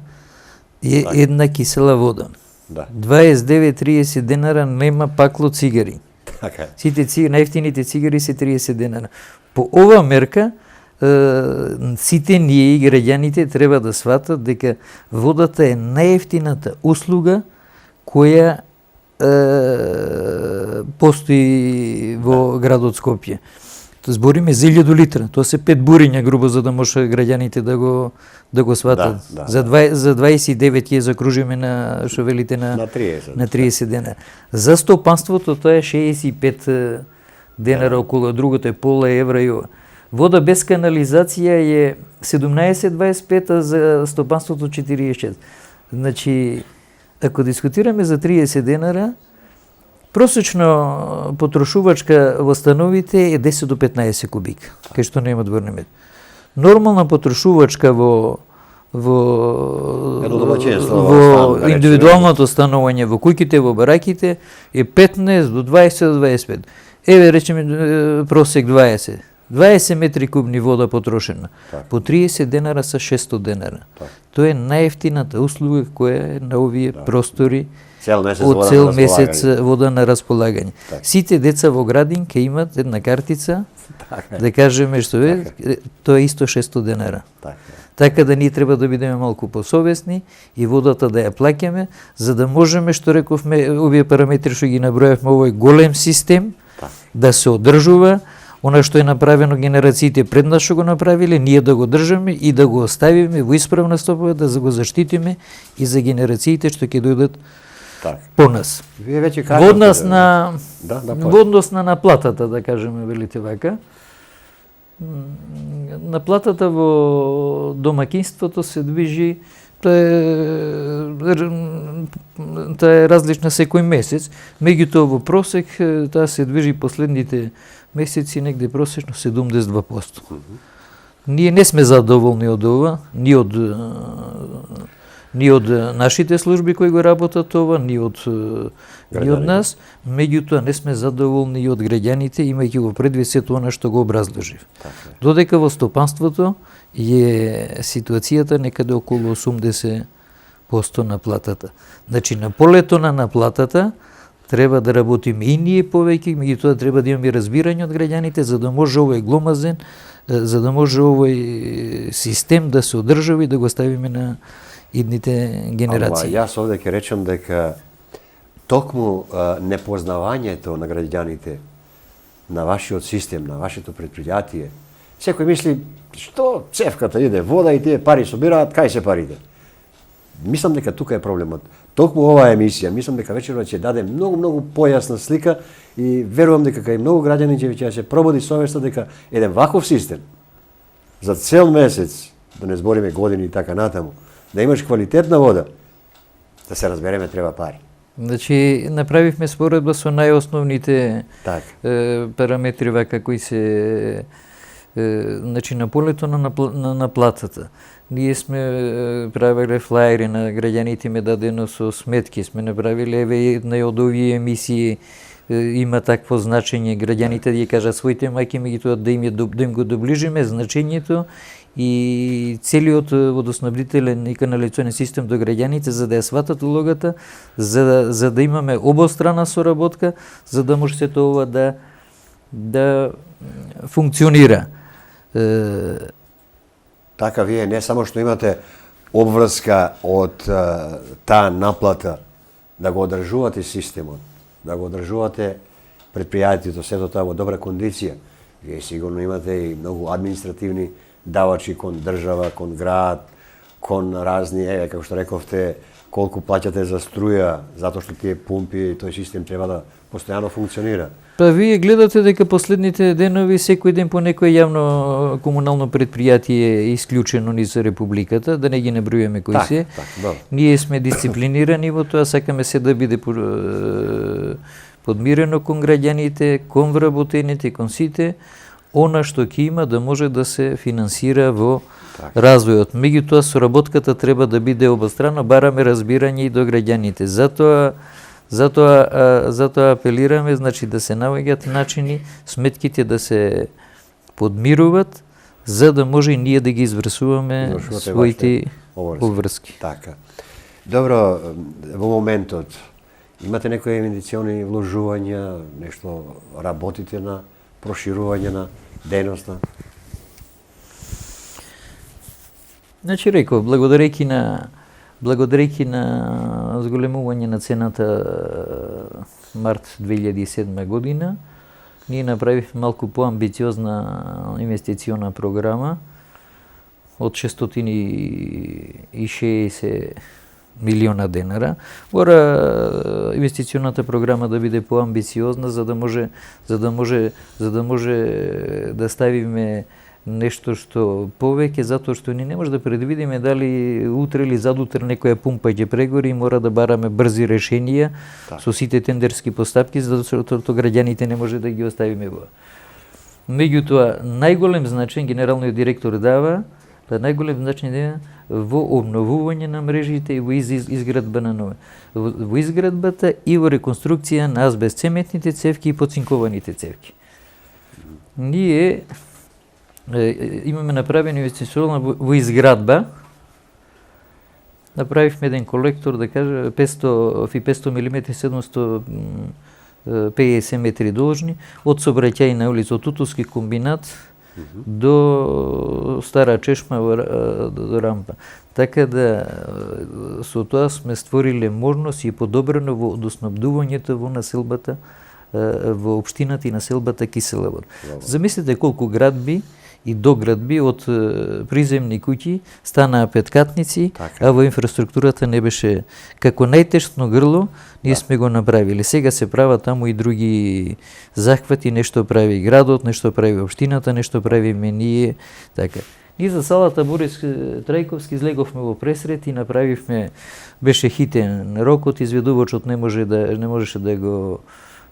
е една кисела вода. 29-30 денара нема пакло цигари. Сите најефтините цигари се 30 денара. По ова мерка, сите ние и граѓаните треба да сватат дека водата е најефтината услуга која постои во градот Скопје. Збориме за 1000 литра. Тоа се 5 буриња грубо за да може граѓаните да го сватат. За 29 ќе закружиме на шовелите на 30 дена. За стопанството тоа е 65 денара околу, другото е пола евра и ова. Вода без канализација е 17,25, а за стопанството 46. Значи, ако дискутираме за 30 денара, просечно потрошувачка во становите е 10 до 15 кубика, кај што нема дворни метри. Нормална потрошувачка во индивидуалното станување, во куќите, во бараките е 15 до 20 до 25. Еве речеме просек 20. 20 метри кубни вода потрошена. По 30 денара са 600 денара. Тоа е најефтината услуга која е на овие простори од цел месец вода на располагање. Сите деца во градин ќе имат една картица, да кажеме што е, тоа е исто 600 денара. Така да ние треба да бидеме малку посовесни и водата да ја плаќаме, за да можеме, што рековме, овие параметри што ги набројавме, овој голем систем, да се одржува, она што е направено генерациите пред нас што го направиле, ние да го држаме и да го оставиме во исправна стопа, да го заштитиме и за генерациите што ќе дојдат по нас. Во однос на наплатата, да кажеме, велите вака, наплатата во домакинството се движи, тоа е различна секој месец, меѓутоа во просек таа се движи последните месеци негде просечно 72%. Ние не сме задоволни од ова, ни од ни од нашите служби кои го работат ова, ни од нас, меѓутоа не сме задоволни и од граѓаните, имајќи го предвид сето она што го образложив. Додека во стопанството е ситуацијата некаде околу 80% на платата. Значи на полето на платата треба да работиме и ние повеќе, меѓутоа треба да имаме разбирање од граѓаните за да може овој гломазен, за да може овој систем да се одржава и да го ставиме на идните генерации. Ама јас овде ќе речам дека токму непознавањето на граѓаните на вашиот систем, на вашето предпријатие, секој мисли што цевката иде вода и тие пари собираат, кај се парите? Мислам дека тука е проблемот. Токму оваа емисија, мислам дека вечерва ќе даде многу појасна слика и верувам дека кај многу граѓани ќе се пробуди совеста дека еден ваков систем за цел месец, да не збориме години и така натаму, да имаш квалитетна вода, да се разбереме треба пари. Значи направивме споредба со најосновните параметри вака кои се значи на полето на платата. Ние сме правиле флаери на граѓаните им е дадено со сметки, сме направиле еве една од овие емисии има такво значење, граѓаните да ја кажат своите мајки, меѓутоа да им го доближиме значењето и целиот водоснабдителен и канализационен систем до граѓаните за да ја сватат улогата, за да имаме обострана соработка, за да може сето ова да функционира. Така вие не само што имате обврска од таа наплата да го одржувате системот, да го одржувате предпријатието, сето тоа во добра кондиција. Вие сигурно имате и многу административни давачи кон држава, кон град, кон разни, како што рековте, колку плаќате за струја, затоа што тие пумпи и тој систем треба да постојано функционира. Па вие гледате дека последните денови секој ден по некој јавно комунално предпријатие е исклучено низ републиката, да не ги набројуваме кои се. Ние сме дисциплинирани во тоа, сакаме се да биде подмирено кон граѓаните, кон вработените, кон сите, она што ќе има да може да се финансира во развојот. Меѓутоа соработката треба да биде обострана, бараме разбирање и до граѓаните. Затоа апелираме, значи да се наоѓаат начини сметките да се подмируваат, за да може и ние да ги извршуваме своите обврски. Така. Добро, во моментот имате некои инвестициони вложувања, нешто работите на проширување на дејноста? Значи реков, благодарејќи на зголемување на цената март 2007 година, ние направивме малку поамбициозна инвестициона програма од 660 милиона денара. Мора инвестиционата програма да биде поамбициозна за да може да ставиме нешто што повеќе, затоа што ни не може да предвидиме дали утре или задутре некоја пумпа ќе прегори и мора да бараме брзи решенија со сите тендерски постапки, затоа што граѓаните не може да ги оставиме во. Меѓутоа, најголем значење генералниот директор дава, најголем значење во обновување на мрежите и во изградба на нови. Во изградбата и во реконструкција на азбестцементните цевки и поцинкованите цевки. Ние имаме направено инвестиционна во изградба. Направивме еден колектор, да кажа, 500 мм 750 метри должни, од сообраќајна улица, од Тутовски комбинат до Стара Чешма, до рампа. Така да, со тоа сме створиле можност и подобрено во водоснабдувањето во населбата, во општината и населбата Кисела вода. Замислете колку градби и доградби од приземни куќи станаа петкатници, а во инфраструктурата не беше како најтешно грло, ние сме го направили. Сега се прават таму и други захвати, нешто прави градот, нешто прави општината, нешто правиме ние, така. Ние за салата Борис Трајковски излеговме во пресрет и направивме, беше хитен рокот, изведувачот не можеше да го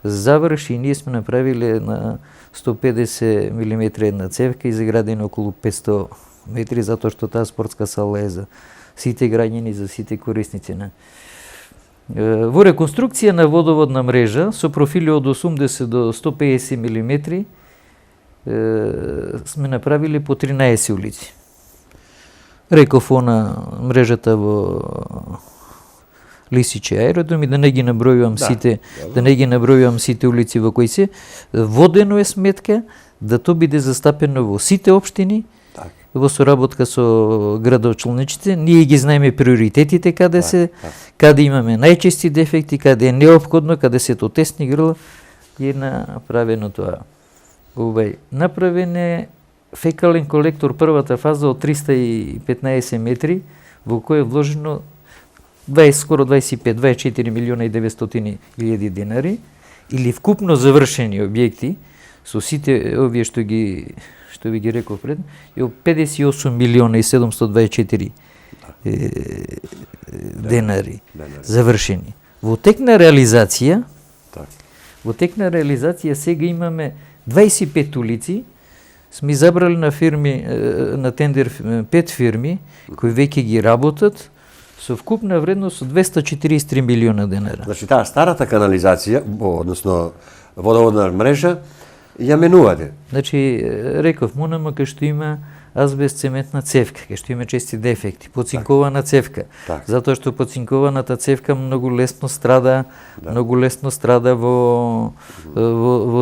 заврши и ние сме направиле на 150 мм една цевка и заградена околу 500 метри, затоа што таа спортска сала е за сите граѓани, за сите корисници на. Во реконструкција на водоводна мрежа со профили од 80 до 150 мм сме направили по 13 улици. Реков на мрежата во Лисиче аеродром и да не ги набројувам сите улици во кои се. Водено е сметка да то биде застапено во сите општини, во соработка со градоочелниците. Ние ги знаеме приоритетите каде имаме најчести дефекти, каде е неопходно, каде се то тесни грла, е направено тоа. Направен е фекален колектор првата фаза од 315 метри, во кој е вложено скоро 24 милиона и 900 илјади денари, или вкупно завршени објекти, со сите овие што ви ги реков пред, е 58 милиона и 724 денари завршени. Во тек на реализација, сега имаме 25 улици, сме забрали на фирми, на тендер 5 фирми, кои веќе ги работат, со вкупна вредност од 243 милиона денара. Значи, таа старата канализација, односно водоводна мрежа, ја менувате. Значи, реков, монама кај што има азбест цементна цевка, кај што има чести дефекти, поцинкована цевка. Затоа што поцинкованата цевка многу лесно страда во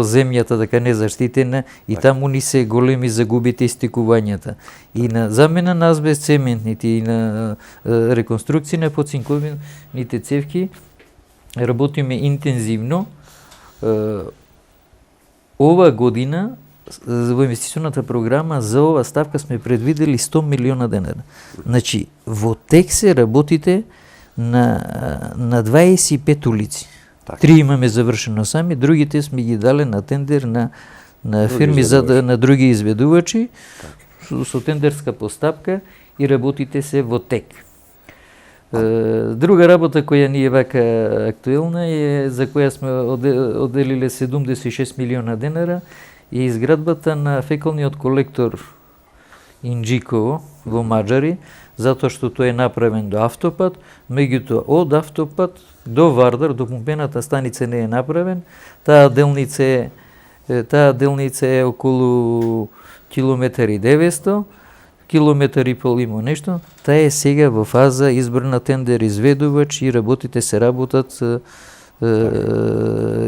земјата, така незаштитена, и таму ни се големи загубите и стикувањата. И на замена на азбест цементните и на реконструкција на поцинкованите цевки работиме интензивно. Ова година во инвестиционата програма за ова ставка сме предвидели 100 милиона денара. Значи, во тек се работите на 25 улици. 3 имаме завршено сами, другите сме ги дале на тендер на фирми на други изведувачи со тендерска постапка и работите се во тек. Друга работа која ни е вака актуелна е за која сме одделиле 76 милиона денара и изградбата на фекалниот колектор Инџиково во Маџари, затоа што тој е направен до автопат, меѓутоа од автопат до Вардар, до пумпената станица не е направен. Таа делница е околу километар и 900, километар и пол има нешто. Таа е сега во фаза избор на тендер изведувач и работите се работат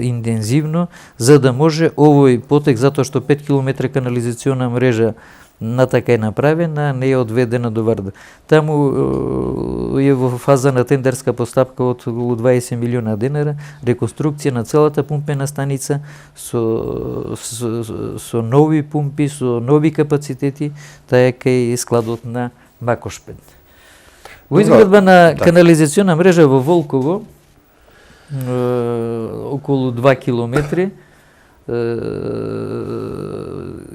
интензивно, за да може овој потек, затоа што 5 км канализациона мрежа натака е направена, не е одведена до Вардар. Таму е во фаза на тендерска постапка од околу 20 милиона денара, реконструкција на целата пумпена станица со нови пумпи, со нови капацитети, таа е кај складот на Макошпет. Во изградба на канализациона мрежа во Волково, околу 2 километри,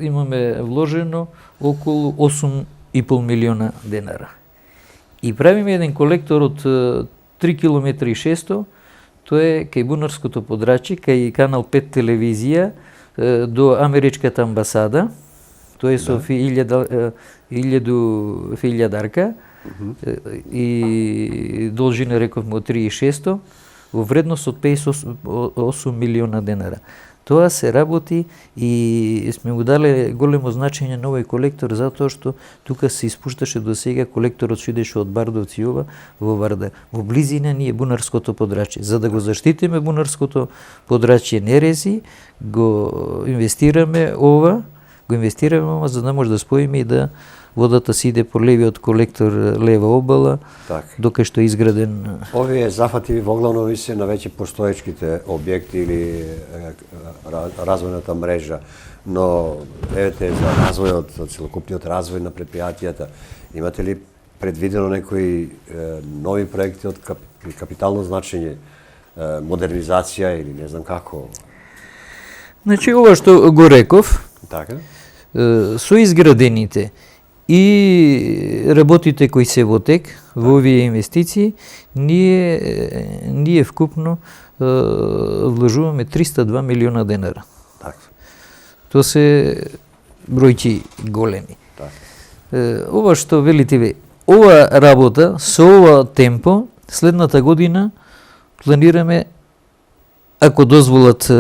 имаме вложено околу 8,5 милиона денара. И правиме еден колектор од 3 км и 600, тоа е кај Бунарското подрачје, кај Канал 5 телевизија, до Америчката амбасада, тоа е со илјадарка, и должина рековме од 3,600, во вредност од 58 милиона денара. Тоа се работи и сме му дале големо значење на овој колектор, затоа што тука се испушташе до сега колекторот што идеше од Бардовци во Вардар. Во близина ни е Бунарското подрачје. За да го заштитиме Бунарското подрачје нерези, го инвестираме за да може да споиме и да водата си иде по левиот колектор, лева обала, докај што е изграден. Овие зафати воглавно се на веќе постоечките објекти или развојната мрежа, но евете за развојот, целокупниот развој на предпријатијата, имате ли предвидено некои нови проекти од капитално значење, модернизација или не знам како? Значи, ова што го реков, со изградените и работите кои се во тек, во овие инвестиции, ние вкупно вложуваме 302 милиона денара. Тоа се бројки големи. Ова што велите ве, ова работа, со ова темпо, следната година планираме, ако дозволат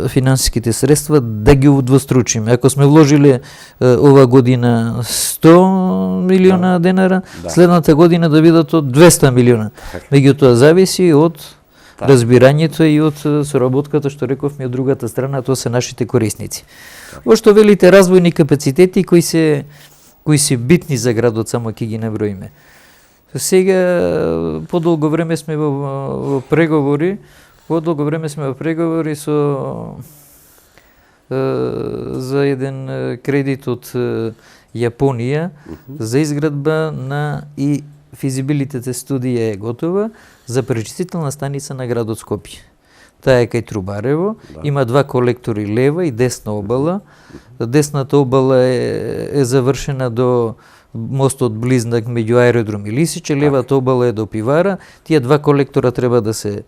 финансиските средства, да ги удвостручиме. Ако сме вложили ова година 100 милиона денара, следната година да бидат од 200 милиона. Меѓутоа зависи од разбирањето и од соработката, што рековме, од другата страна, тоа се нашите корисници. Во што велите развојни капацитети кои се битни за градот, само ќе ги наброиме. Сега подолго време сме во преговори, за еден кредит од Јапонија за изградба на и физибилитете студија е готова за пречистителна станица на градот Скопје. Таа е кај Трубарево, има 2 колектори лева и десна обала. Десната обала е завршена до мостот близнак меѓу аеродром и Лисиче, левата обала е до Пивара. Тие 2 колектора треба да се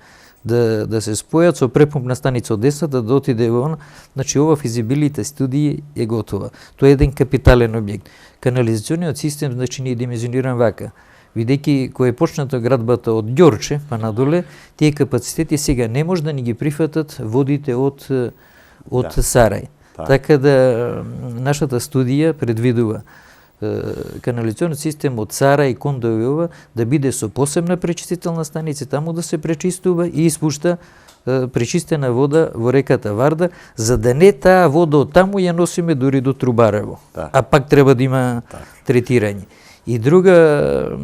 спојат со препумпна станица од десната да отиде во она. Значи ова физибилите студија е готова. Тоа е еден капитален објект. Канализациониот систем, значи, ние димензиониран вака. Видејќи кој е почната градбата од Ѓорче па надоле, тие капацитети сега не може да ни ги прифатат водите од Сарај. Така да нашата студија предвидува канализационен систем од Сарај и Кондовјова да биде со посебна пречистителна станица, таму да се пречистува и испушта пречистена вода во реката Варда, за да не таа вода од таму ја носиме дури до Трубарево. А пак треба да има третирање. И друга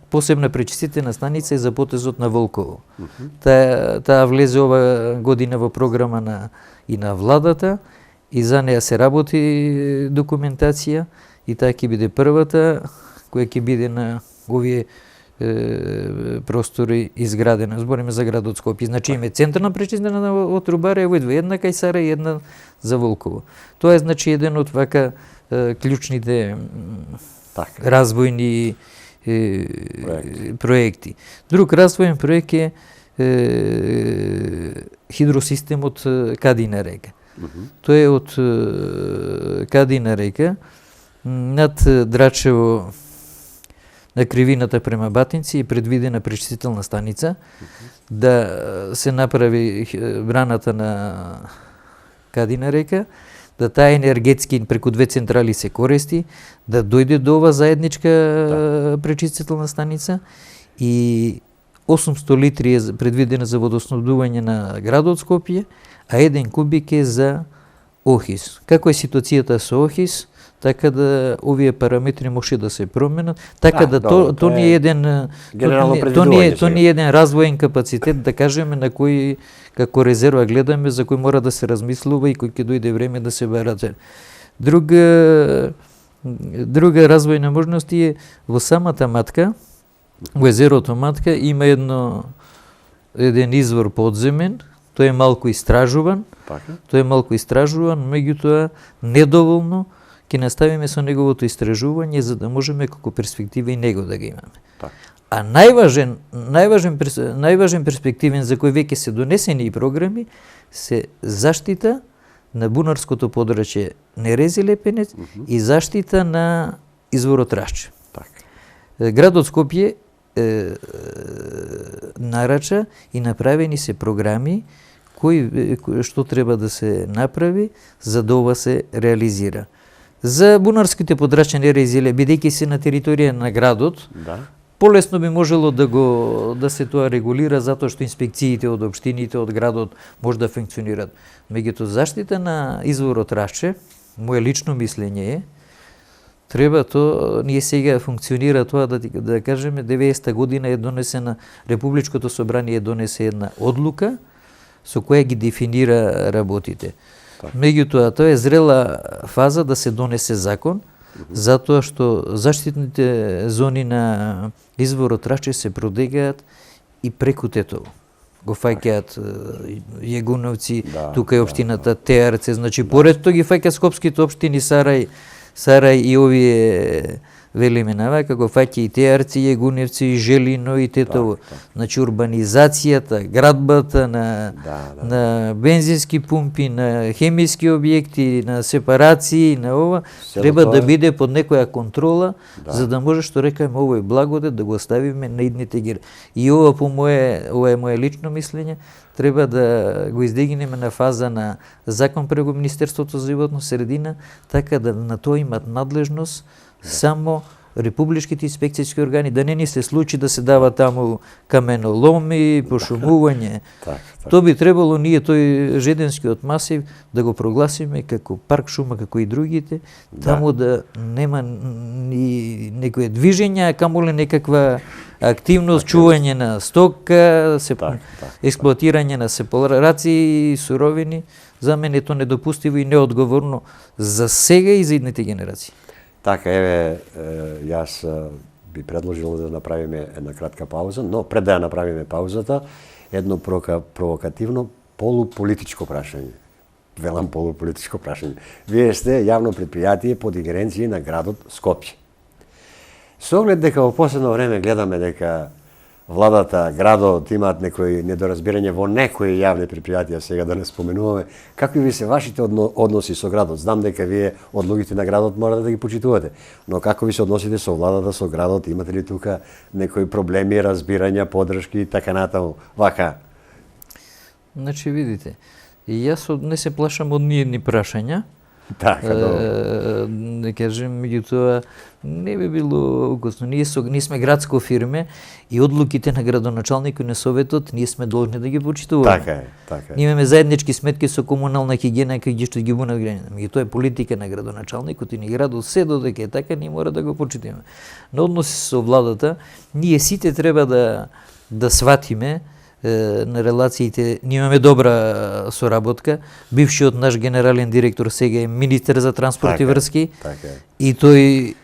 посебна пречистителна станица е за потезот на Волково. Таа влезе ова година во програма и на владата, и за неја се работи документација, и таа ќе биде првата која ќе биде на овие простори изградена. Збориме за градот Скопје. Значи име централна пречистена од Трубарево, една кај Сарај и една за Волково. Тоа е, значи, еден од вака клучните развојни проекти. Друг развојен проект е хидросистемот Кадина река. Тоа е од Кадина река над Драчево на кривината према Батинци е предвидена пречистителна станица да се направи браната на Кадина река, да таа енергетски преку 2 централи се користи, да дојде до ова заедничка пречистителна станица и 800 литри е предвидена за водоснабдување на градот Скопје, а 1 кубик е за Охис. Како е ситуацијата со Охис, така да овие параметри може да се променат, така тоа не е еден развоен капацитет, да кажеме, на кој како резерва гледаме, за кој мора да се размислува и кој ќе дојде време да се барат. Друга развојна можност е во самата Матка, во езерото Матка има еден извор подземен, тој е малку истражуван, меѓутоа недоволно ќе наставиме со неговото истражување за да можеме како перспектива и него да го имаме. А најважен перспективен за кој веќе се донесени и програми се заштита на бунарското подрачје Нерези Лепенец и заштита на изворот Рашче. Градот Скопје нарача и направени се програми што треба да се направи за да ова се реализира. За бунарските подрачја Нерези Лепенец, бидејќи се на територија на градот, полесно би можело да се тоа регулира, затоа што инспекциите од општините, од градот може да функционираат. Меѓутоа заштита на изворот Рашче, моје лично мислење е, треба ние сега функционира тоа да кажеме 90-та година е донесена, Републичкото собрание донесе една одлука со која ги дефинира работите. Меѓутоа тоа е зрела фаза да се донесе закон, затоа што заштитните зони на изворот Рашче се продегаат и преку Тетово. Го фаќаат Јегуновци, тука е општината Теарце, значи поред тоа ги фаќаат скопските општини Сарај и овие велиме навај, како фаќа и Теарци, Јегуневци, Желино и Тетово. Значи урбанизацијата, градбата на бензински пумпи, на хемиски објекти, на сепарации, на ова, треба да биде под некоја контрола, за да може, што рекаме, овој благодет да го оставиме на идните генерации. И ова е мое лично мислење, треба да го издигнеме на фаза на закон преку Министерството за животна средина, така да на тоа имат надлежност само републичките инспекцијски органи, да не ни се случи да се дава таму каменоломи, пошумување. Тоа би требало ние тој Жеденскиот масив да го прогласиме како парк шума, како и другите, таму да нема ни некој движење, а камоли некаква активност, чување на стока, експлоатирање на сепарации, суровини. За мене тоа недопустиво и неодговорно за сега и за идните генерации. Така, јас би предложил да направиме една кратка пауза, но пред да ја направиме паузата, едно провокативно полуполитичко прашање. Велам полуполитичко прашање. Вие сте јавно предпријатие под ингеренција на градот Скопје. Со оглед дека во последно време гледаме дека владата, градот имаат некои недоразбирање во некои јавни предпријатија, сега да не споменуваме, какви ви се вашите односи со градот? Знам дека вие од луѓето на градот морате да ги почитувате, но како ви се односите со владата, со градот? Имате ли тука некои проблеми, разбирања, подршки и така натаму? Вака. Значи, видите, и јас не се плашам од ниедни прашања. Така, да кажем, меѓутоа не би било укусно. Ние сме градско фирме и одлуките на градоначалникот на советот ние сме должни да ги почитуваме. Така е. Ние имаме заеднички сметки со комунална хигиена кај што ги бунат граѓаните. Меѓутоа е политика на градоначалникот и ни градот се додека е така, ние мора да го почитуваме. На односи со владата, ние сите треба да сватиме на релациите. Ние имаме добра соработка. Бившиот наш генерален директор сега е министер за транспорт и врски. И тој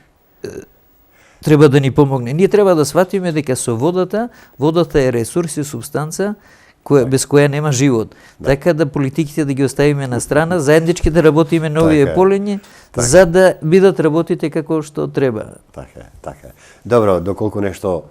треба да ни помогне. Ние треба да сватиме дека со водата е ресурс и субстанца без која нема живот. Така да политиките да ги оставиме на страна, заеднички да работиме на овие полења, за да бидат работите како што треба. Така е. Добро, доколку нешто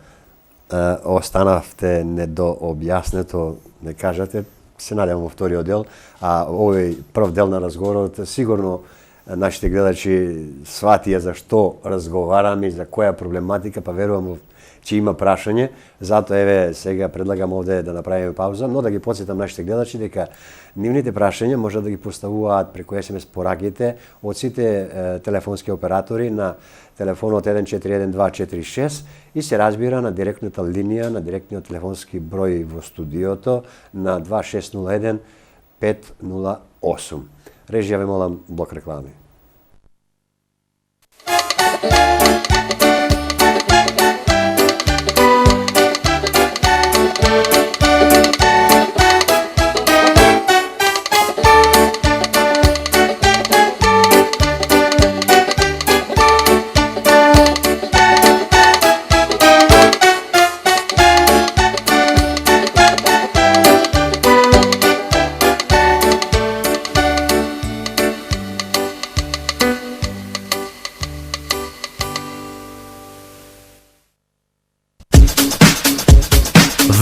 останавте недообјаснето, не кажете, се надевам во вториот дел, а овој прв дел на разговорот сигурно нашите гледачи сватија за што разговараме и за која проблематика, па верувам че има прашање, затоа сега предлагам овде да направиме пауза, но да ги потсетам нашите гледачи дека нивните прашања може да ги поставуваат преку SMS пораките од сите телефонски оператори на телефонот 141246 и се разбира на директната линија, на директниот телефонски број во студиото на 2601 508. Режија ве молам, блок реклами.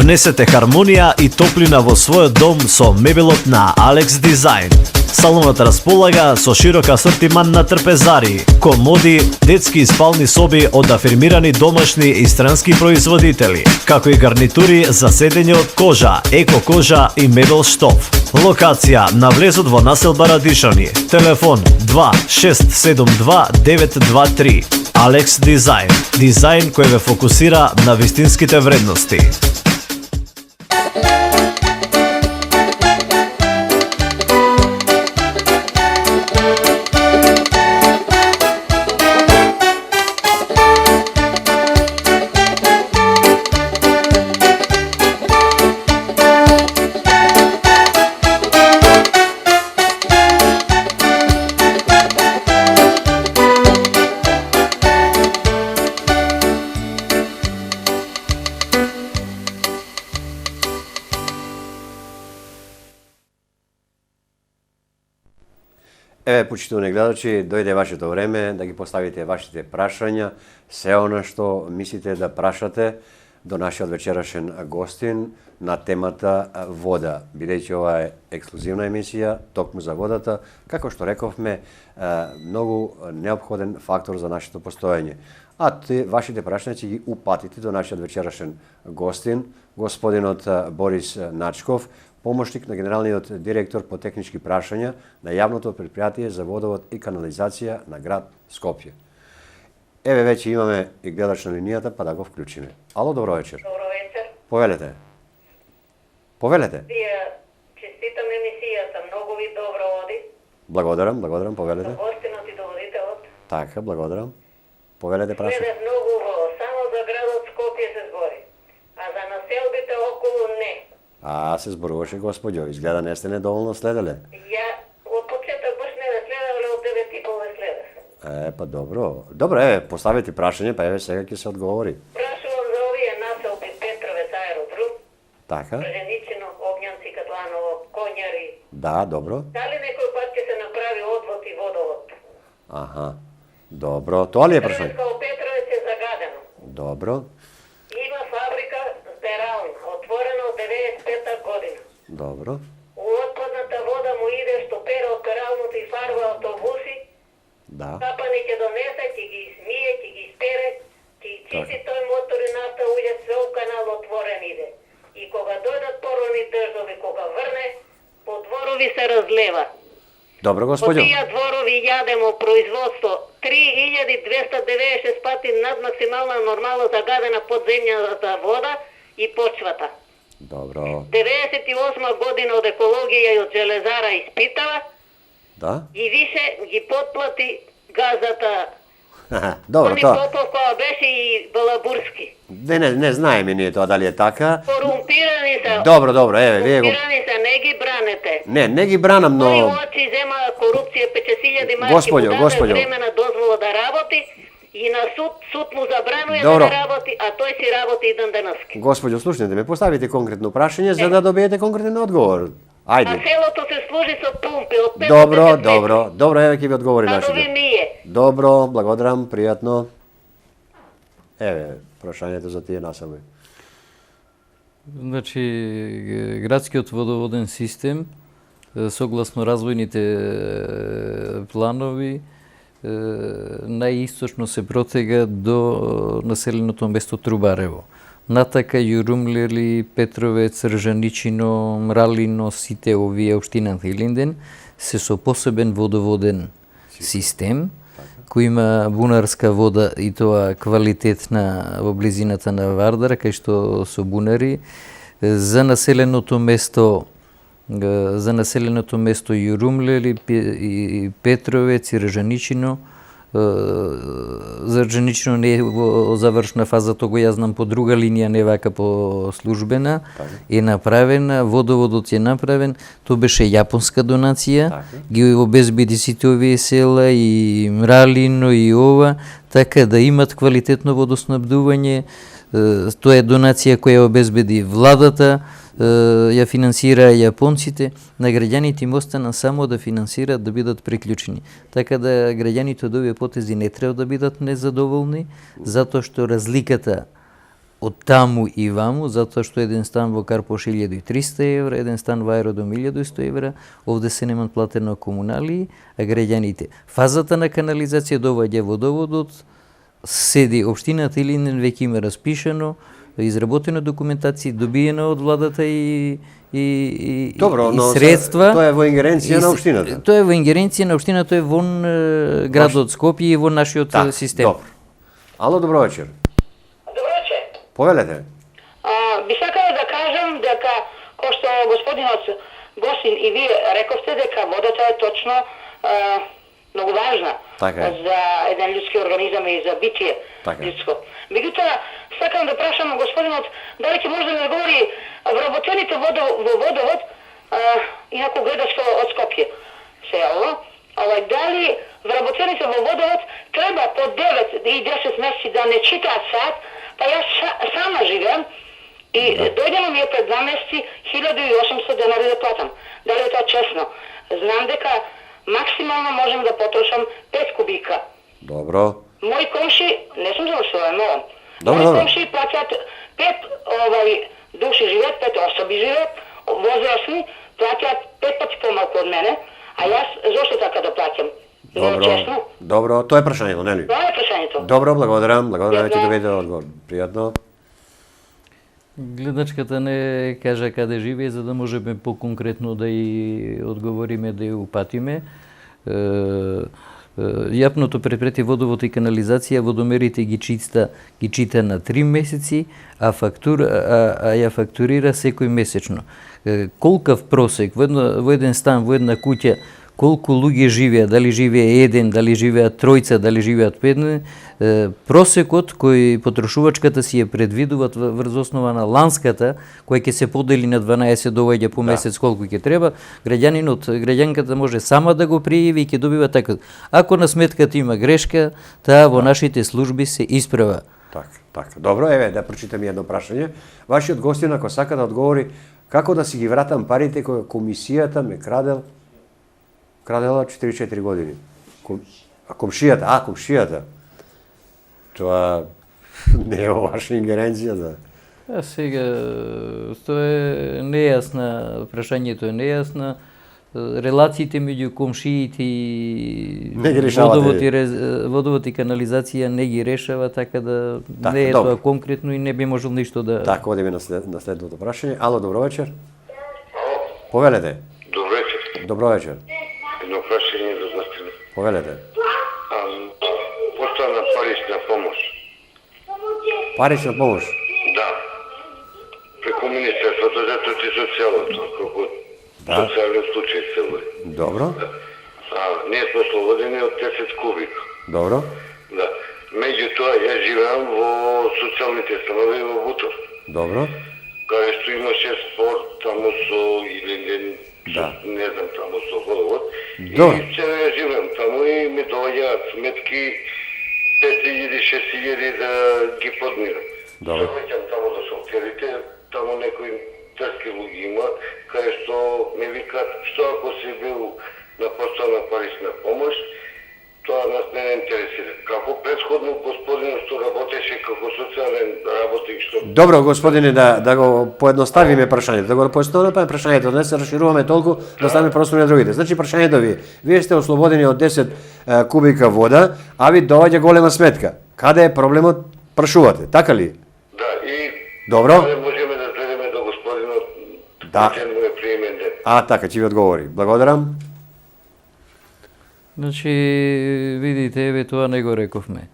Внесете хармонија и топлина во својот дом со мебелот на Алекс Дизајн. Салонот располага со широк асортиман на трпезари, комоди, детски и спални соби од афирмирани домашни и странски производители, како и гарнитури за седење од кожа, еко кожа и мебел штоф. Локација на влезот во населба Радишани. Телефон 2672 923. Алекс Дизајн. Дизајн кој ве фокусира на вистинските вредности. Еве, почитувани гледачи, дојде вашето време да ги поставите вашите прашања, се она што мислите да прашате до нашиот вечерашен гостин на темата вода, бидејќи ова е ексклузивна емисија токму за водата, како што рековме, многу неопходен фактор за нашето постоење. А вашите прашања ќе ги упатите до нашиот вечерашен гостин, господинот Борис Начков, помошник на генералниот директор по технички прашања на јавното предпријатие за водовод и канализација на град Скопје. Еве веќе имаме и гледач на линијата, па да го вклучиме. Ало, добро вечер. Добро вечер. Повелете. Повелете. Вие честитам емисијата, многу ви добро оди. Благодарам, повелете. Гостинот и доводителот. Така, благодарам. Повелете прашање. Гледав многу убаво, само за градот Скопје се збори, а за населбите околу не. А, се зборуваше господјо, изгледа не сте недоволно следеле. Ја од почеток баш не ве следав, але од 9:30 ве следав. Па добро. Добро, еве, поставете прашање, па еве сега ќе се одговори. Прашувам за овие населби Петровец, Аеродрум, Така? Прженичино, Огњанци, Катланово, Конјари. Да, добро. Дали некој пат ќе се направи одвод и водовод? Аха. Добро, тоа ли е прашање? Као Петровец е загадено. Добро. Има фабрика Сбералн, отворена од 95-та година. Добро. У отпадната вода му иде што пере од пералното и фарба автобуси, Да. капани ќе донесе, ќе ги измие, ќе ги изпере, ќе ги чисти тој мотор и нафта, уѓе све у канал отворен иде. И кога дојдат поровни дождови, кога врне, по дворови се разлева. Добро, По господјо. тие дворови јадемо производство 3296 пати над максимална нормално загадена подземната вода и почвата. Добро. 98 година од екологија и од железара испитава, Да? и више ги подплати газата. Добро, Они тоа. Попов која беше и Балабурски. Не знаеме ние тоа дали е така. Корумпирани се. Добро, еве, вие го... Корумпирани се, не ги бранете. Не ги бранам, Кои но... очи зема корупција 50.000 марки, Господјо, му даде господјо. времена дозвола да работи и на суд му забранува Добро. да не работи, а тој си работи и ден денески. Господјо, слушнете ме, поставите конкретно прашање за да добиете конкретен одговор. А Ајде. селото се служи со пумпи од 50 Добро, еве ќе ви одговори Садови нашиот. мие. Добро, благодарам, пријатно. Еве, прашањето за тие населби. Значи, градскиот водоводен систем, согласно развојните планови, најисточно се протега до населеното место Трубарево. Натака Јурумлели, Петровец, Ржаничино, Мралино, сите овие општината Илинден се со посебен водоводен систем, кој има бунарска вода и тоа квалитетна во близината на Вардар, кај што со бунари. За населеното место Јурумлели и Петровец и Ржаничино, за Ржаничино не е во завршна фаза, тоа ја знам по друга линија, не вака по службена, е направена, водоводот е направен, тоа беше јапонска донација, ги обезбеди сите овие села и Мралино и ова, така да имат квалитетно водоснабдување. Тоа е донација која обезбеди владата, ја финансира јапонците, на граѓаните им остана само да финансираат да бидат приклучени. Така да граѓаните од овие потези не треба да бидат незадоволни, затоа што разликата од таму и ваму, затоа што еден стан во Карпош 1300 евра, еден стан во Аеродром 1100 евра, овде се немат платено комуналии, а граѓаните. Фазата на канализација доваѓа водоводот, седи општината Илинден веќе има распишано, изработена документација, добиена од владата и Добро, но средства. тоа е во ингеренција на општината. Тоа е во ингеренција на општината, тоа е вон градот Скопје и во нашиот систем. Добро. Ало, добро вечер. Добро вечер. Повелете. Би сакала да кажам дека, кој што господинот Госин и вие рековте, дека водата е точно многу важна за еден людски организам и за битие людско. Меѓутоа, сакам да прашам господинот дали ќе може да ми говори вработените во водовод, инаку гледаш од Скопје село, дали вработените во водовод треба по 9 и 10 месеци да не читаат сад, па јас сама живеам и дојдено ми е пред 2 месеци 1800 денари да платам. Дали е тоа честно? Знам дека Максимално можем да потрошам 5 кубика. Добро. Мои комши, не сум завршила, но Добро, мои добро. комши плаќаат 5 души живеат, 5 особи живеат, возрастни, плаќаат 5 пати помалку од мене, а јас зошто така да плаќам? Не е честно? Добро, тоа е прашањето, нели? Това е прашањето. Добро, благодарам, веќе Пријатно. доведе одговор. Пријатно. Гледачката не кажа каде живее, за да можеме по-конкретно да и одговориме, да ја упатиме. Јапното предпријатие водовод и канализација, водомерите ги чита на 3 месеци, а ја фактурира секој месечно. Колкав просек во еден стан, во една куќа, колку луѓе живеат, дали живее еден, дали живеат тројца, дали живеат 5, просекот кој потрошувачката си ја предвидуваат врз основа на ланската, која ќе се подели на 12 доаѓа по месец колку ќе треба, граѓанката може сама да го пријави и ќе добива така. Ако на сметката има грешка, таа во нашите служби се исправа. Така. Добро, еве да прочитам едно прашање. Вашиот гостин ако сака да одговори како да си ги вратам парите кои комисијата ме крадела 44 години. Комшијата. Тоа не е ваша ингеренција да. А сега, тоа е нејасна, прашањето е нејасно. Релациите меѓу комшиите и водовод и канализација не ги решава, така да не е тоа конкретно и не би можел ништо да... Така, одиме на следното прашање. Ало, добро вечер. Повелете. Добро вечер. Едно прашање за гостина. Повелете. Постојана парична помош. Парична помош? Да. Преку Министерството за труд и социјалното, како социјален случај се води. Добро. Ние сме ослободени од 10 кубика. Добро. Да. Меѓутоа, јас живеам во социјалните станови во Бутов. Добро. Каде што имаше спорт, таму со не знам, таму со водовод. Добро. И се живеам таму и ми доаѓаат сметки 5.000-6.000 да ги подмирам. Добро. Доаѓам таму до шоферите, таму некои трски луѓе има, каде што ме викаат, што ако си бил на постојана парична помош, тоа нас не интересира. Како претходно господинот што работеше како социјален работник што... Добро, господине, да го поедноставиме прашањето. Да го поедноставиме прашањето, не се расшируваме толку, да ставиме простор на другите. Значи, прашањето ви, вие сте ослободени од 10 кубика вода, а ви доаѓа голема сметка. Каде е проблемот? Прашувате, така ли? Да, и... Добро. Каде можеме да дојдеме до господинот, кој му е приемен ден. Така, ќе ви одговори. Благодарам. Значи, видите, еве тоа не го рековме.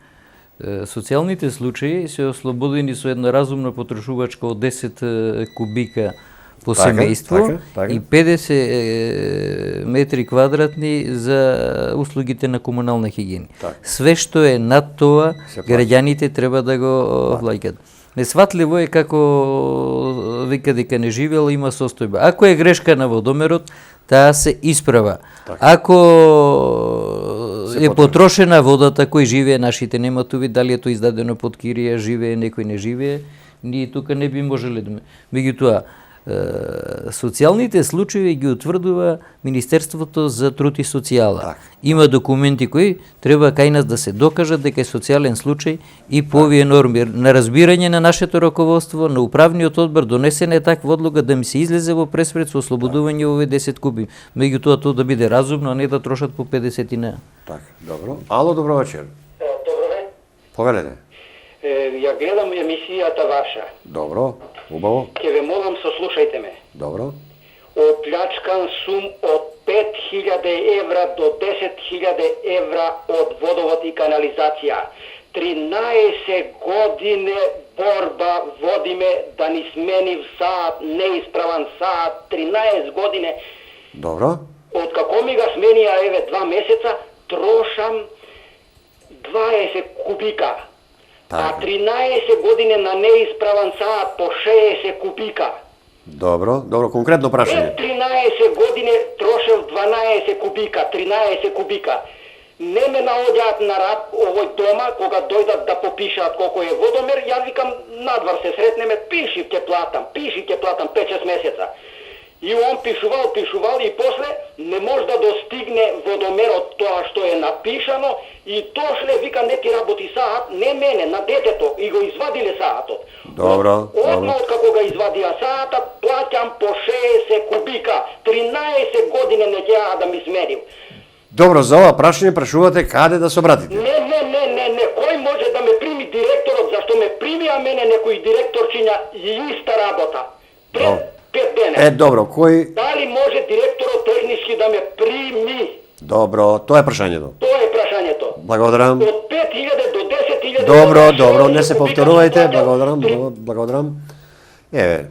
Социјалните случаи се ослободени со една разумна потрошувачка од 10 кубика по семејство и 50 метри квадратни за услугите на комунална хигиена. Све што е над тоа, граѓаните треба да го плаќаат. Несватливо е како вика дека не живеел, има состојба. Ако е грешка на водомерот, таа се исправа. Ако е потрошена водата, кој живее, нашите немаат увид, дали е тоа издадено под кирија, живее, некој не живее, ние тука не би можеле да... Меѓутоа, социјалните случаи ги утврдува Министерството за труд и социјала. Има документи кои треба кај нас да се докажат дека е социјален случај и по овие норми. На разбирање на нашето раководство, на управниот одбор донесена е таква одлука да ми се излезе во преспред со ослободување овие 10 куби. Меѓутоа тоа да биде разумно, а не да трошат по 50. Така, добро. Ало, добро вечер. Добро вечер. Повелете. Ја гледам емисијата ваша. Добро, убаво. Ке ве молам, сослушајте ме. Добро. Оплячкан сум од 5.000 евра до 10.000 евра од водовод и канализација. 13 години борба водиме да ни смени саат, неисправан саат, 13 години. Добро. Од како ми га сменија, еве, 2 месеца, трошам 20 кубика. А 13 години на неисправан саат по 60 кубика. Добро, конкретно прашање. 13 години трошев 12 кубика, 13 кубика. Не ме наоѓаат на раб овој дома, кога дојдат да попишаат колку е водомер, ја викам надвор се сретнеме, пиши ќе платам 5-6 месеца. И он пишувал и после не може да достигне водомерот тоа што е напишано и дошле вика не ти работи саат, не мене, на детето и го извадиле саатот. Добро. Одма од како ga извадија саатот, плаќам по 60 кубика, 13 години не ќе да ми сменим. Добро, за ова прашање прашувате каде да се обратите? Не, кој може да ме прими директорот, зашто ме примија мене некој директорчиња и иста работа. Пред 5 дена. Добро, кој... Дали може директорот технички да ме прими? Добро, тоа е прашањето. Тоа е прашањето. Благодарам. Од 5000 до 10.000... Добро, не се повторувајте, благодарам. Еве,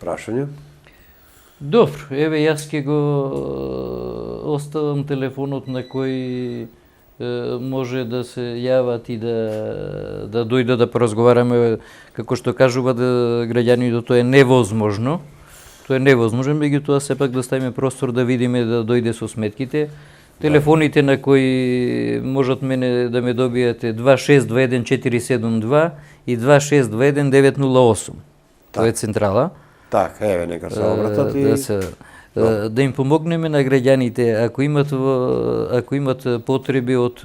прашање. Добро, еве јас ќе го оставам телефонот на кој може да се јават и да дојде да поразговараме, како што кажува граѓаните, тоа е невозможно. Тоа е невозможно, меѓутоа сепак да ставиме простор да видиме да дојде со сметките. Телефоните на кои можат мене да ме добиете 2621 472 и 2621 908. Тоа е централа. Така, еве, нека се обратат и... Да им помогнеме на граѓаните ако имат потреби од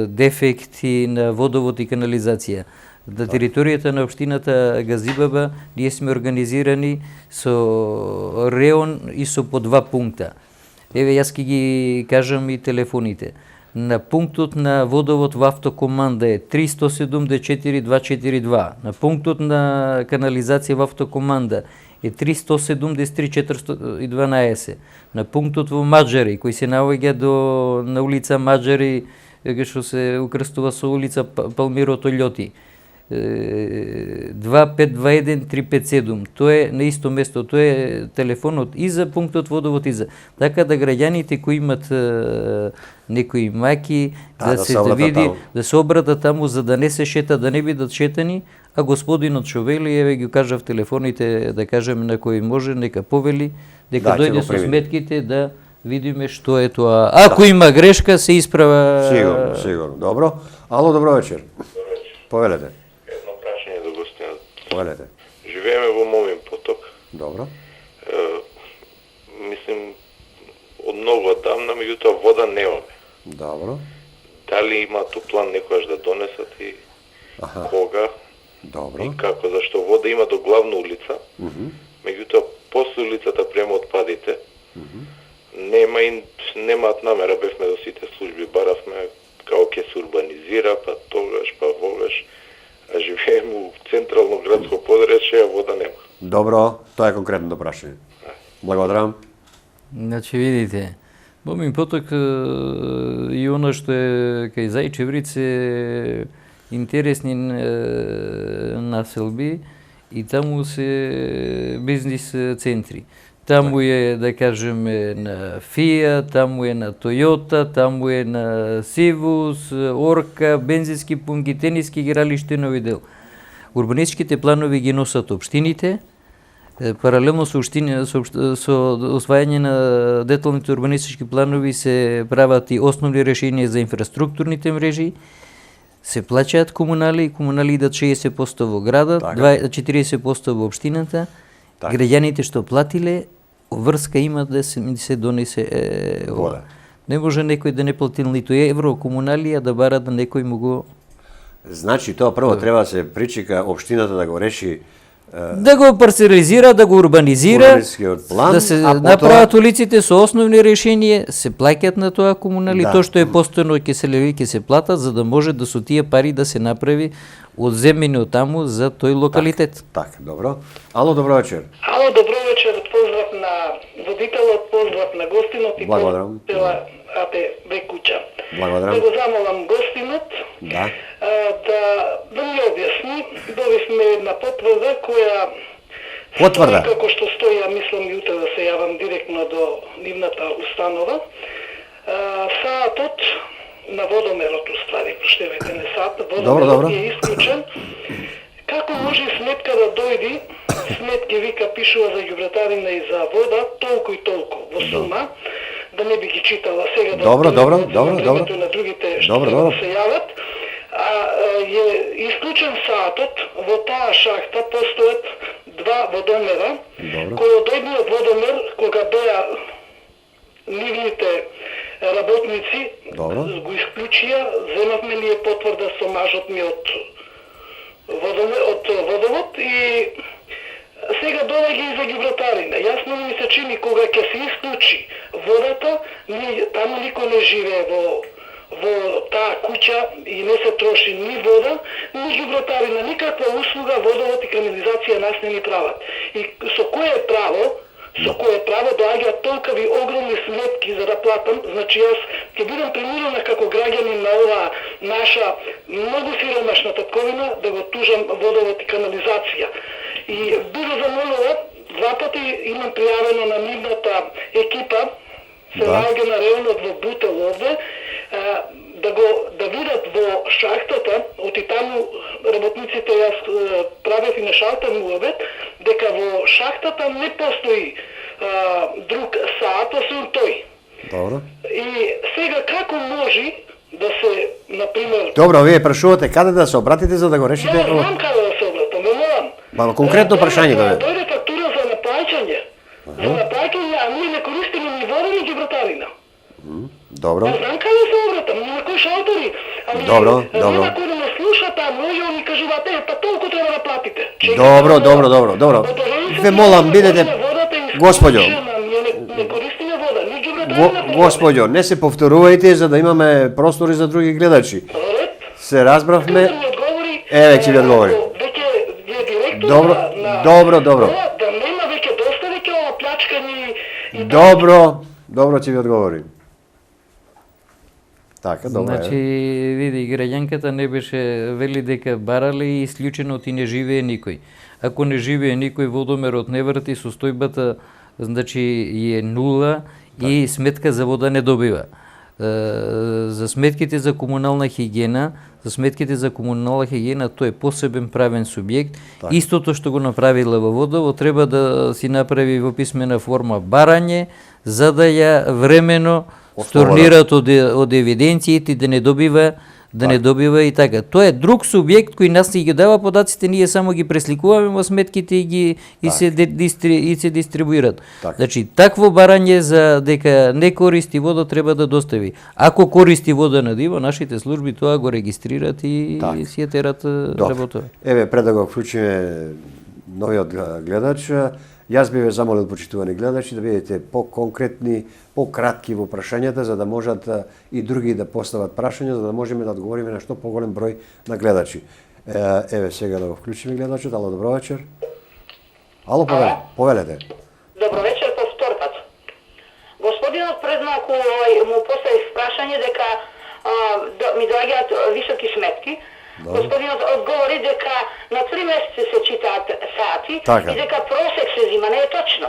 дефекти на водовод и канализација. На територијата на општината Газибаба ние сме организирани со реон и со по 2 пункта. Еве јас ќе ги кажам и телефоните. На пунктот на водовод во автокоманда е 307 242. На пунктот на канализација во автокоманда е 307 412. На пунктот во Маџари, кој се наоѓа на улица Маџари, што се укрстува со улица Палмиро Толјоти, 2521 357. Тоа е на исто место, тоа е телефонот и за пунктот водовод и за. Така да граѓаните кои имат некои маки да се види, да се обратат таму за да не се шета, да не бидат шетани, а господинот што вели, еве ги кажав телефоните, да кажеме на кој може, нека повели, дека дојде со сметките да видиме што е тоа. Ако има грешка, се исправа. Сигурно. Добро. Ало, добро вечер. Повелете. Едно прашање до гостинот. Повелете. Живееме во Момин поток. Добро. Мислим, од многу одамна, меѓутоа вода немаме. Добро. Дали има план некојаш да донесат и кога? Добро. И како, зашто вода има до главна улица, меѓутоа после улицата према отпадите, немаат намера, бевме до сите служби, баравме како ќе се урбанизира, па тогаш, па вогаш, а живееме у централно градско подречје, а вода нема. Добро, тоа е конкретно прашање. Благодарам. Значи, видите, Момин поток и оно што е кај Зајчевриц е интересни населби и таму се бизнис центри. Таму е, да кажеме, на Фија, таму е на Тојота, таму е на Сивус, Орка, бензински пункти, тениски игралиште, нови дел. Урбанистичките планови ги носат општините, паралелно со освајање на деталните урбанистички планови се прават и основни решенија за инфраструктурните мрежи, се плаќаат комунали идат 60% во градот, 40% во општината, граѓаните што платиле, врска има да се донесе вода. Не може некој да не платил ниту евро комуналија да бара да некој му го... Значи, тоа прво треба да се причека општината да го реши, да го парцелизира, да го урбанизира, да се направат улиците со основни решенија, се плаќаат на тоа комунали, тоа што е постојано ќе се леви, ќе се платат, за да може да со тие пари да се направи одземени од таму за тој локалитет. Така, добро. Ало, добро вечер. Ало, добро вечер, поздрав на водителот, поздрав на гостинот и поздрав цела АТВ куќа. Благодарам. Да го замолам гостинот да ми објасни. Добивме една потврда која како што стои, ја мислам јутре да се јавам директно до нивната установа. Саатот на водомерот, уствари, проштевете, не саат, водомерот е исклучен. Како може сметка да дојди, сметки вика пишува за ѓубретарина и за вода, толку и толку во сума, да не би ги читала сега да добро. на другите што се јават, а е исклучен саатот, во таа шахта постојат 2 2 водомера, Добро. кои од едниот водомер, кога беа нивните работници, Добро. го исклучија, земавме ние потврда со мажот ми од водовод и сега доаѓа и за гибратарина. Јасно ми се чини кога ќе се исклучи водата, таму никој не живее во таа куќа и не се троши ни вода, ни гибратарина, никаква услуга, водовод и канализација нас не ни прават. И со кое право доаѓаат толкави огромни сметки за да платам, значи јас ќе бидам примирана како граѓанин на оваа наша многу сиромашна татковина да го тужам водовод и канализација. И би го замолила, 2 пати имам пријавено на нивната екипа, се наоѓа на районот во Бутел овде, да видат во шахтата, оти таму работниците јас правев и на шахта муабет, дека во шахтата не постои друг саат, освен тој. Добро. И сега како може да се, например... Добро, вие прашувате каде да се обратите за да го решите? Ја знам каде да се обратам, молам. Конкретно прашање да ве. Дојде фактура за наплаќање. За наплаќање, а ние не користиме ни вода ни гибратарина. Добро. Ја знам каде да се обратам, ние кои шалтери. Добро. Нема кој да ме слуша таму, и они кажуваат, па толку треба да платите. Добро. Ве молам, бидете Господјо. Не користиме вода, ни гибратарина. Господјо, не се повторувајте за да имаме простори за други гледачи. Се разбравме. Еве ќе ви одговори. Добро. Да нема веќе доста веќе ова плячкање. Добро ќе ви одговори. Така, добро. Значи, види, граѓанката не беше вели дека барале и исклучено ти не живее никој. Ако не живее никој, водомерот не врти, состојбата значи е нула и сметка за вода не добива. За сметките за комунална хигиена, тој е посебен правен субјект. Так. Истото што го направила во водовод треба да си направи во писмена форма барање, за да ја времено storniraат од евиденциите да не добива и така. Тоа е друг субјект кој нас ни ги дава податците, ние само ги пресликуваме во сметките и се дистрибуират. Значи, такво барање за дека не користи вода треба да достави. Ако користи вода на диво, нашите служби тоа го регистрират и си ја терат работа. Еве, пред да го вклучиме новиот гледач, јас би ве замолил, почитувани гледачи, да бидете по-конкретни, по-кратки во прашањата, за да можат и други да постават прашања, за да можеме да одговориме на што поголем број на гледачи. Еве, сега да го вклучиме гледачот. Ало, добро вечер. Ало, повелете. Добро вечер, повтор пат. Господинот пред малку му постави прашање дека ми доаѓаат високи сметки. Господинот одговори дека на 3 месеци се читаат сати и дека просек се зима. Не е точно.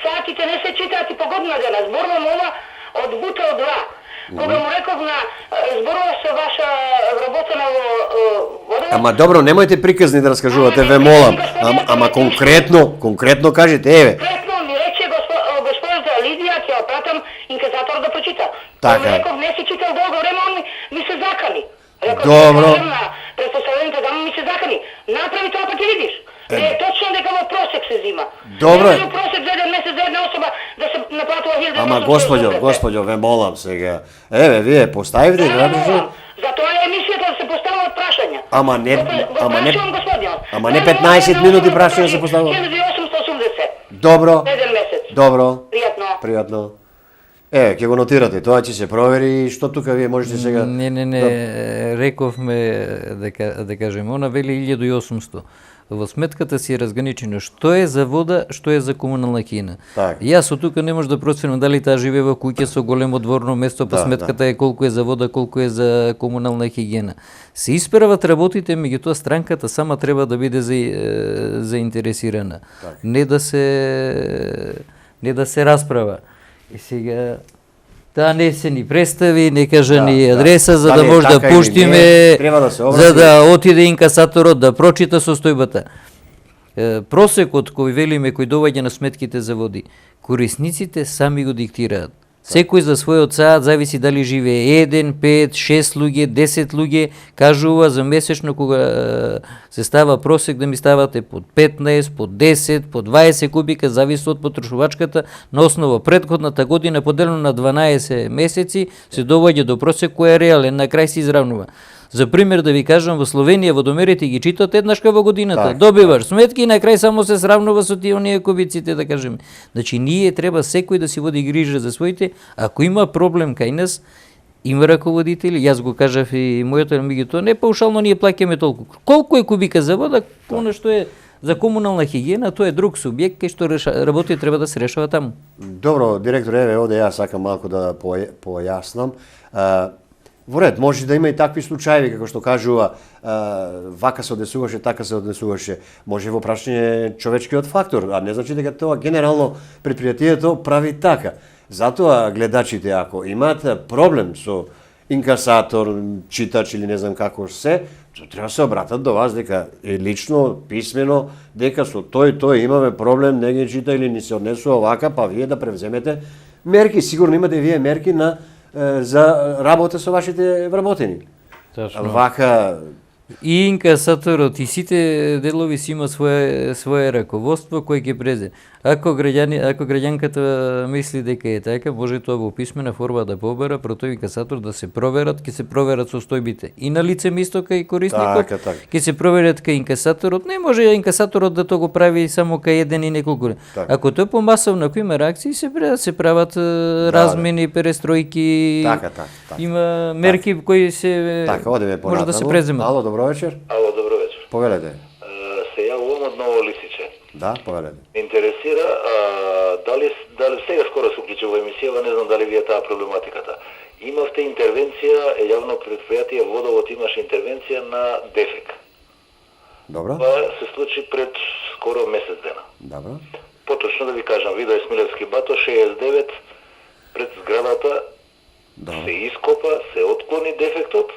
Сатите не се читаат и по година дена. Зборувам ова од Бутел 2. Кога му реков на зборува со ваша вработена во водовод... Ама добро, немојте приказни да раскажувате, ве молам. Ама конкретно кажете, еве. Конкретно ми рече госпожа Лидија, ќе опратам инкасатор да прочита. Така. Ми реков, не си читал долго време, он ми се закани. Добро. Предпоставените дама ми се закани. Направи тоа па ќе видиш. Не е точно дека во просек се зима. Добро. Не е просек за еден месец за една особа да се наплатува 1000. Ама господјо, ве молам сега. Еве, вие поставивте градушо. Затоа е емисијата да се поставуваат прашања. Ама не 15 минути прашања се поставуваат. 1880. Добро. Еден месец. Добро. Пријатно. Ќе го нотирате, тоа ќе се провери, што тука вие можете сега... Не, рековме, да кажем, она вели 1800. Во сметката си е разграничено што е за вода, што е за комунална хигиена. Јас од тука не може да проценам дали таа живее во куќа со големо дворно место, па сметката е колку е за вода, колку е за комунална хигиена. Се исправат работите, меѓутоа странката сама треба да биде заинтересирана. Не да се расправа. И сега не се ни представи, не кажа ни адреса за да може да пуштиме, за да отиде инкасаторот да прочита состојбата. Просекот кој велиме кој доаѓа на сметките за води, корисниците сами го диктираат. Секој за својот саат, зависи дали живее 1, 5, 6 луѓе, 10 луѓе, кажува за месечно кога се става просек да ми ставате под 15, под 10, под 20 кубика, зависи од потрошувачката, на основа претходната година поделено на 12 месеци се доваѓа до просек кој е реален, на крај се изравнува. За пример да ви кажам, во Словенија водомерите ги читат еднашка во годината. Добиваш сметки и на крај само се сравнува со тие оние кубиците, да кажеме. Значи ние треба секој да си води грижа за своите. Ако има проблем кај нас, има раководители, јас го кажав и мојата меѓутоа, не паушално ние плаќаме толку. Колку е кубика за вода, она што е за комунална хигиена, тоа е друг субјект кај што работи треба да се решава таму. Добро, директор, еве оде јас сакам малку да појаснам. Во ред, може да има и такви случаи, како што кажува, вака се однесуваше, така се однесуваше. Може во прашање човечкиот фактор, а не значи дека тоа генерално предпријатието прави така. Затоа гледачите, ако имаат проблем со инкасатор, читач или не знам како се, треба се обратат до вас дека е лично, писмено, дека со тој имаме проблем, не ги чита или ни се однесува вака, па вие да превземете мерки. Сигурно имате вие мерки за работа со вашите вработени. Точно. Вака И инкасаторот и сите делови си има свое раководство кој ќе презе. Ако граѓанката мисли дека е така, може тоа во писмена форма да побара, прото инкасатор да се проверат, ќе се проверат состојбите. И на лице место кај корисникот, ќе се проверат кај инкасаторот. Не може инкасаторот да тоа го прави само кај еден и неколку. Ако тоа по масовно, ако има реакции, се прават размени, перестројки. Има мерки кои се може да се преземат. Ало, добро вечер. Ало, добро вечер. Повелете. Се јавувам од Ново Лисиче. Да, повелете. Ме интересира дали сега скоро се уклучи во емисија, не знам дали ви е таа проблематиката. Имавте интервенција, јавно предпријатие Водовод имаше интервенција на дефек. Добро. Тоа се случи пред скоро месец дена. Добро. Поточно да ви кажам, видој Смилевски бато 69 пред зградата. Се ископа, се отклони дефектот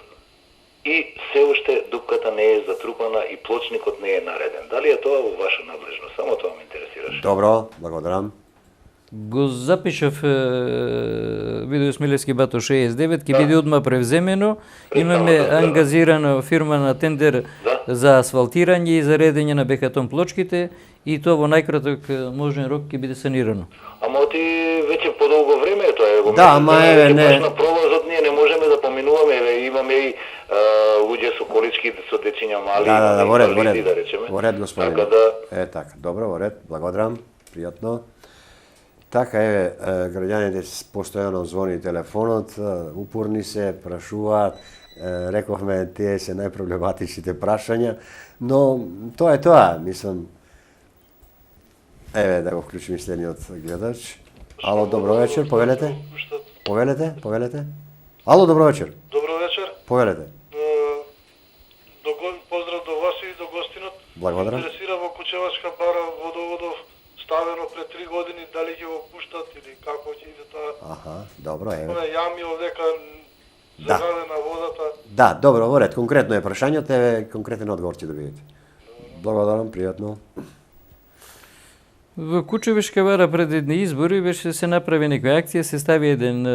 и се уште дупката не е затрупана и плочникот не е нареден. Дали е тоа во ваша надлежност? Само тоа ме интересираше. Добро, благодарам. Го запишав видео Смилевски бато 69, ќе биде одма превземено. Имаме ангазирана фирма на тендер за асфалтирање и за редење на бехатон плочките и тоа во најкраток можен рок ќе биде санирано. Ама оти веќе подолго време е тоа. Да, ама еве не. На провозот ние не можеме да поминуваме, имаме и луѓе со колички, со дечиња мали. Да, во ред, да речеме. Во ред, господине. Така да... така, добро, во ред, благодарам, пријатно. Така, еве, граѓаните постојано звони телефонот, упорни се, прашуваат, рековме, тие се најпроблематичните прашања, но тоа е тоа, мислам. Еве, да го вклучим следниот гледач. Ало, добро вечер, повелете. Повелете. Ало, добро вечер. Добро вечер. Повелете. Поздрав до вас и до гостинот. Благодарам. Интересира во Кучевачка бара водоводов ставено пред 3 години, дали ќе го пуштат или како ќе иде тоа? Аха, добро, еве. Она јами овдека загадена водата. Да, добро, во ред, конкретно е прашањето, еве конкретен одговор ќе добиете. Благодарам, пријатно. Во Кучевишка бара пред едни избори беше се направи некоја акција, се стави еден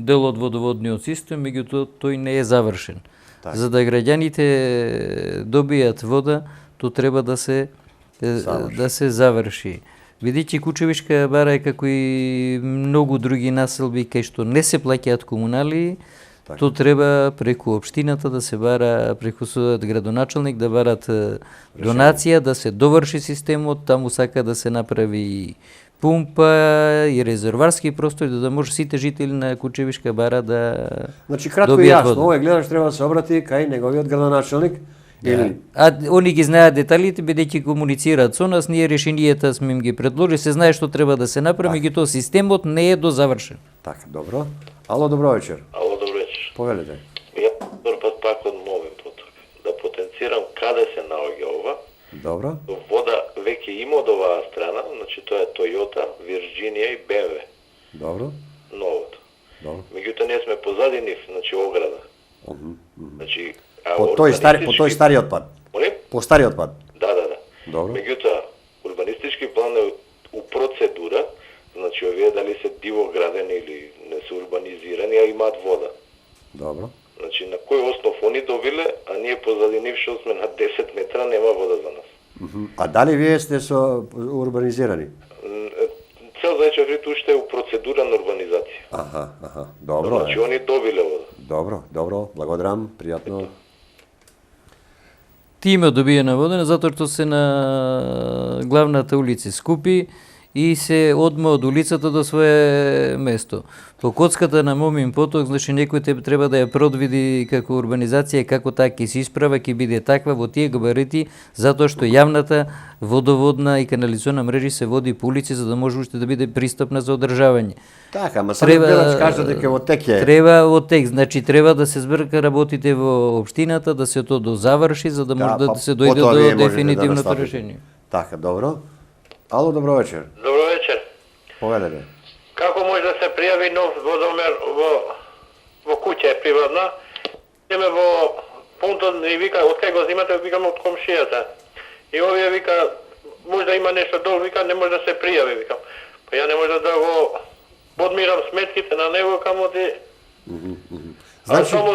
дел од водоводниот систем, меѓутоа тој не е завршен. За да граѓаните добијат вода, то треба да се заврши. Бидејќи Кучевишка бара е како и многу други населби кај што не се плаќаат комунали, то треба преку општината да се бара, преку градоначалник да барат донација, да се доврши системот, таму сака да се направи пумпа и резерварски простори, да може сите жители на Кучевишка бара да значи, кратко и јасно, овој гледач треба да се обрати кај неговиот градоначалник. А они ги знаат деталите, бидејќи комуницираат со нас, ние решенијата сме им ги предложи, се знае што треба да се направи, меѓутоа системот не е дозавршен. Така, добро. Ало, добро вечер. Ало, добро вечер. Повелете. Ја пак од мовен поток. Да потенцирам каде се наоѓа ова. Добро. Вода веќе има од оваа страна, значи тоа е Toyota, Virginia и BMW. Добро. Новото. Добро. Меѓутоа ние сме позади нив, значи ограда. Значи по тој стариот пат. Моли? По стариот пат. Да. Добро. Меѓутоа урбанистички план е процедура, значи овие дали се диво градени или не се урбанизирани, а имаат вода. Добро. Значи на кој основ они добиле, а ние позади нив што сме на 10 метра нема вода за нас. А дали вие сте со урбанизирани? Цел Зајчев уште е у процедура на урбанизација. Аха, добро. Значи они добиле вода. Добро, благодарам, пријатно. Ти има добиена вода, затоа што се на главната улица скупи и се одма од улицата до свое место. По коцката на Момин поток, значи некој треба да ја продвиди како урбанизација, како таа ќе се исправа, ќе биде таква во тие габарити, затоа што јавната водоводна и канализационна мрежи се води по улици за да може уште да биде пристапна за одржавање. Така, ама само Белач кажа дека во тек е. Треба во тек, значи треба да се збрка работите во општината, да се тоа дозаврши за да може да се дојде до дефинитивното решение. Така, добро. Ало, добро вечер. Добро вечер. Повелете. Како може да се пријави нов водомер во куќа приватна? Идеме во пунктот и вика, откај го земате, викам од комшијата. И овие вика, може да има нешто долу, вика, не може да се пријави, викам. Па ја не може да го подмирам сметките на него, камо ти... Значи... само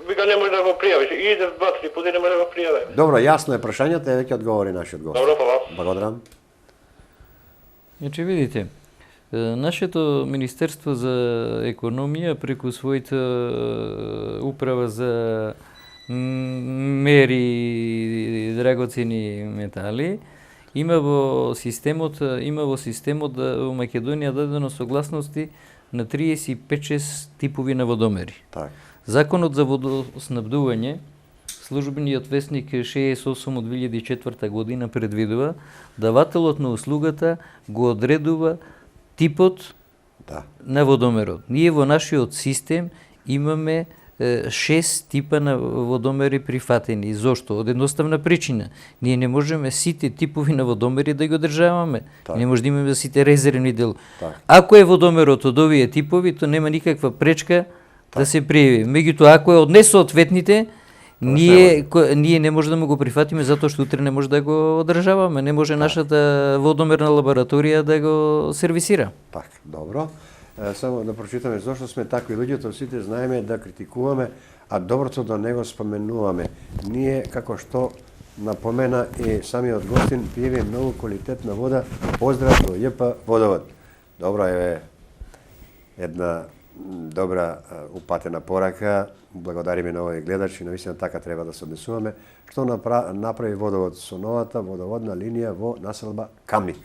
вика, не може да го пријавиш. И иде 2-3 пути, не може да го пријави. Добро, јасно е прашањето, веќе одговори нашиот гост. Добро, фала. Благодарам. Значи, видите, нашето Министерство за економија преку својата управа за мери драгоцени метали има во системот во Македонија дадено согласности на 35-6 типови на водомери. Так. Законот за водоснабдување, службениот весник 68 од 2004 година предвидува давателот на услугата го одредува типот на водомерот. Ние во нашиот систем имаме 6 типа на водомери прифатени. Зошто? Од едноставна причина. Ние не можеме сите типови на водомери да ги одржаваме. Не може да имаме сите резервни дел. Ако е водомерот од овие типови, то нема никаква пречка да се пријави. Меѓутоа, ако е од несоодветните, ние не може да му го прифатиме затоа што утре не може да го одржаваме, не може нашата водомерна лабораторија да го сервисира. Така, добро. Само да прочитаме зошто сме такви луѓе, тоа сите знаеме да критикуваме, а доброто да не го споменуваме. Ние, како што напомена и самиот гостин, пиеме многу квалитетна вода. Поздрав до ЈП Водовод. Добро е една добра упатена порака. Благодариме на овој гледач и навистина така треба да се однесуваме. Што направи Водовод со новата водоводна линија во населба Камник?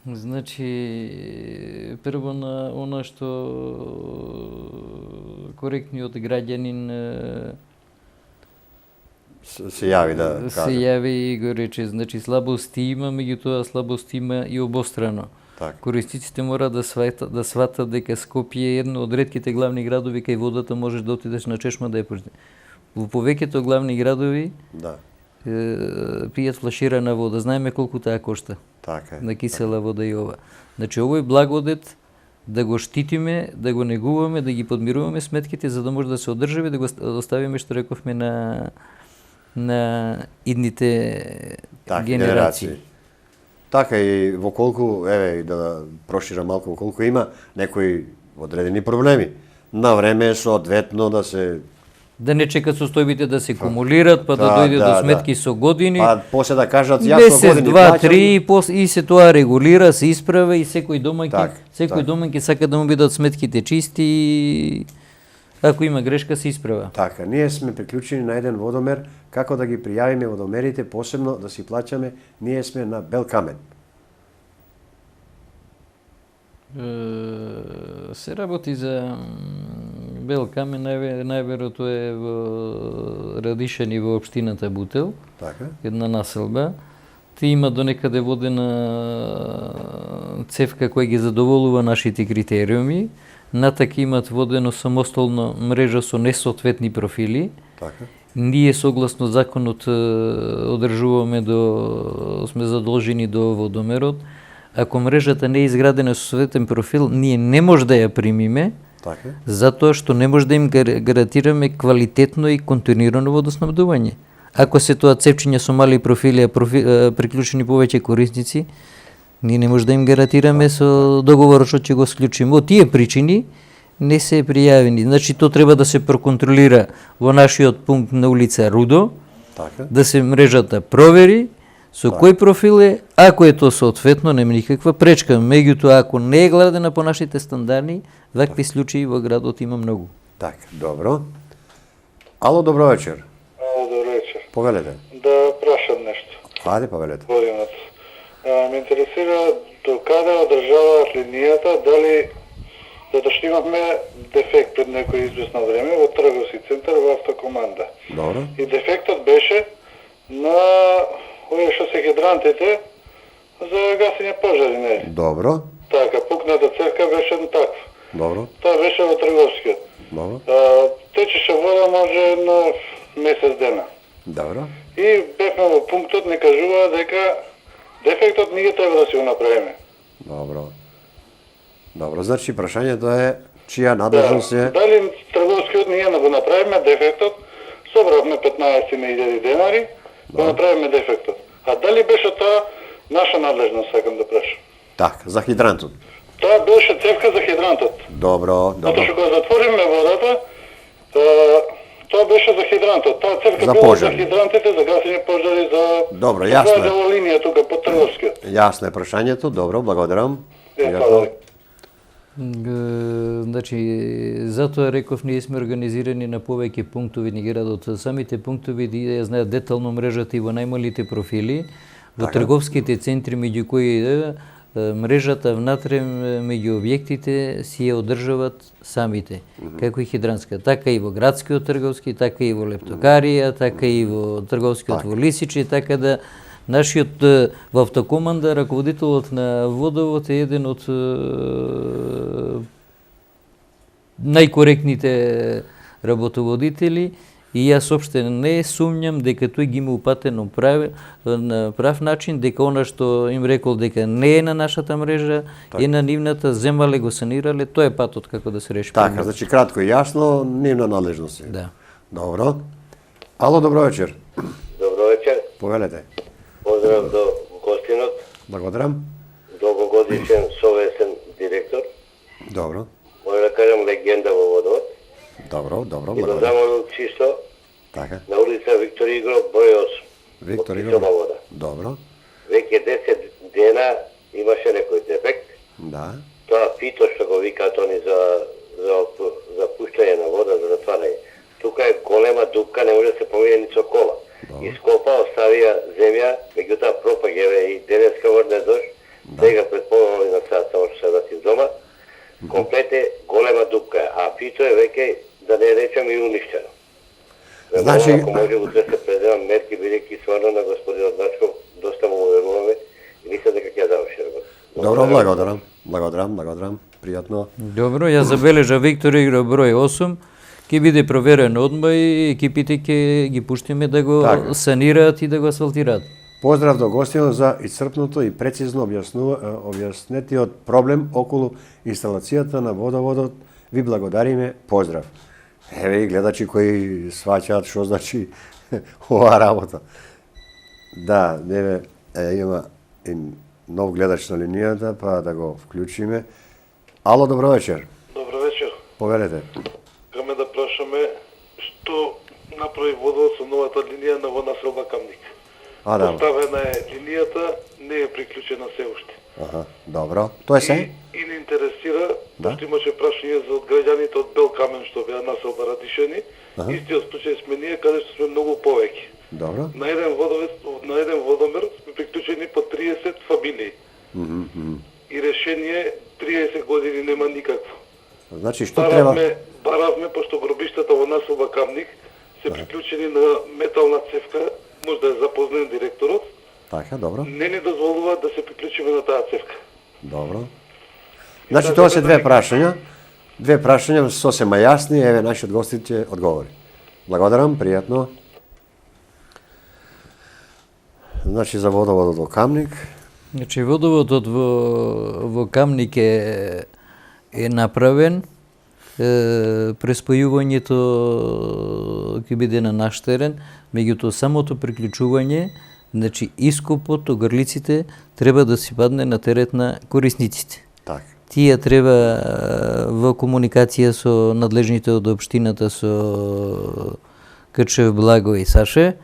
Значи, прво на она што коректниот граѓанин се јави да каже. Се јави и го рече, значи слабости има, меѓутоа слабости има и обострано. Користиците мора да сватат дека Скопје е едно од ретките главни градови кај водата можеш да отидеш на чешма да ја пушти. Во повеќето главни градови пијат флаширана вода. Знаеме колку таа кошта. Така е. На кисела вода и ова. Значи овој благодет да го штитиме, да го негуваме, да ги подмируваме сметките за да може да се одржави, да го оставиме што рековме на идните генерации. Така и во колку, еве, да прошира малку, во колку има некои одредени проблеми. На време соодветно да се... Да не чекат состојбите да се кумулират, па да дојде до сметки со години. Па после да кажат јасно години плаќам. Месец, 2, 3 и се тоа регулира, се исправя и секој домаќин сака да му бидат сметките чисти и ако има грешка се исправа. Така, ние сме приклучени на еден водомер, како да ги пријавиме водомерите, посебно да си плаќаме, ние сме на Бел Камен. Се работи за Бел Камен, најверојатно е во Радишани во општината Бутел, една населба. Ти има до некаде водена цевка која ги задоволува нашите критериуми. Натака имат водено самостолна мрежа со несоодветни профили. Ние согласно законот одржуваме сме задолжени до водомерот. Ако мрежата не е изградена со соодветен профил, ние не може да ја примиме, затоа што не може да им гарантираме квалитетно и континуирано водоснабдување. Ако се тоа цевчиња со мали профили, а приклучени повеќе корисници, ние не може да им гарантираме со договорот што ќе го склучиме. Од тие причини не се пријавени. Значи, тоа треба да се проконтролира во нашиот пункт на улица Рудо, Така. да се мрежата провери со кој профил е, ако е тоа соодветно, нема никаква пречка. Меѓутоа, ако не е градена по нашите стандарди, вакви случаи во градот има многу. Така, добро. Ало, добро вечер. Ало, добро вечер. Повелете. Да прашам нешто. Ајде, повелете. Годината. Ме интересира до каде одржаваат линијата, дали затоа што имавме дефект пред некој известно време во трговски центар во автокоманда. Добро. И дефектот беше на овие што се хидрантите за гасење пожари, нели? Добро. Така, пукната цевка беше таква. Добро. Тоа беше во трговскиот. Добро. Течеше вода може на месец дена. Добро. И бевме во пунктот, не кажува дека дефектот ние треба да си го направиме. Добро. Добро, значи прашањето е чија надлежност е... Дали трговскиот ние го направиме дефектот, собравме 15.000 денари, го направиме дефектот. А дали беше тоа наша надлежност, сакам да прашам. Так, за хидрантот. Тоа беше цевка за хидрантот. Добро, Затоа добро. што го затвориме водата, тоа беше за хидрантот. Таа цевка За била пожари. за хидрантите, за гасење пожари, за... Добро, јасно е. За линија тука по трговскиот. Јасно е прашањето, добро, благодарам. Фала. Значи, затоа реков, ние сме организирани на повеќе пунктови на градот. Самите пунктови ја знаат детално мрежата и во најмалите профили, во трговските центри, меѓу кои мрежата внатре меѓу објектите си ја одржават самите, како и хидранска, така и во градскиот трговски, така и во лептокарија, така и во трговскиот во Лисичи, така да нашиот во автокоманда раководителот на водовод е еден од најкоректните работоводители и јас опште не сумњам дека тој ги има упатено на прав начин, дека она што им рекол дека не е на нашата мрежа, е на нивната, земале, го санирале, тоа е патот како да се реши. Така, значи кратко и јасно, нивна надлежност е. Да. Добро. Ало, добро вечер. Добро вечер. Повелете. Поздрав до гостинот. Благодарам. Долгогодишен совесен директор. Добро. Може да кажам легенда во водовод. Добро, добро, И да благодарам. замолил чисто Така. на улица Виктор Игров, број 8. Виктор од Игров. Кисела вода. Добро. Веќе 10 дена имаше некој дефект. Да. Тоа фито што го викаат они за пуштање на вода, за затварање. Тука е голема дупка, не може да се помине ни со кола. Ископа, оставија земја, меѓутоа пропагеве и денеска врне дожд, сега пред половина сат само што се вратив дома, комплет е голема дупка, а фито е веќе, да не речем, и уништено. Значи- Ако може утре се предемам мерки, бидејќи стварно на господинот Начков доста му веруваме и мислам дека ќе ја заврши работа. Добро, благодарам. Благодарам. Пријатно. Добро, ја забележа Виктор Игров број 8, ќе биде проверен одма и екипите ќе ги пуштиме да го Така. санираат и да го асфалтираат. Поздрав до гостинот за исцрпното и прецизно објаснетиот проблем околу инсталацијата на водоводот. Ви благодариме. Поздрав. Еве и гледачи кои сваќаат што значи оваа работа. Да, неве има и нов гледач на линијата, па да го вклучиме. Ало, добро вечер. Добро вечер. Повелете. Каме да прашаме што направи водовод со новата линија на во населба Камник. Да. Поставена е линијата, не е приклучена се уште. Аха, добро. Тоа е се? И не интересира, Да. пошто имаше прашање за граѓаните од Бел Камен што беа населба Радишени. Истиот случај сме ние каде што сме многу повеќе. Добро. На еден водомер сме приклучени по 30 фамилии. И решение 30 години нема никакво. Значи што треба? Баравме, пошто гробиштата во населба Камник се приклучени на метална цевка, може да е запознен директорот, Така, добро. не ни дозволуваат да се приклучиме на таа цевка. Добро. Значи тоа се две прашања. Две прашања сосема јасни, еве нашиот гостин ќе одговори. Благодарам, пријатно. Значи за водоводот во Камник. Значи водоводот во Камник е направен преспојувањето ќе биде на наш терен, меѓутоа самото приклучување, значи ископот, огрлиците треба да си падне на терет на корисниците. Так. Тие треба во комуникација со надлежните од општината, со Крчев, Благо и Саше,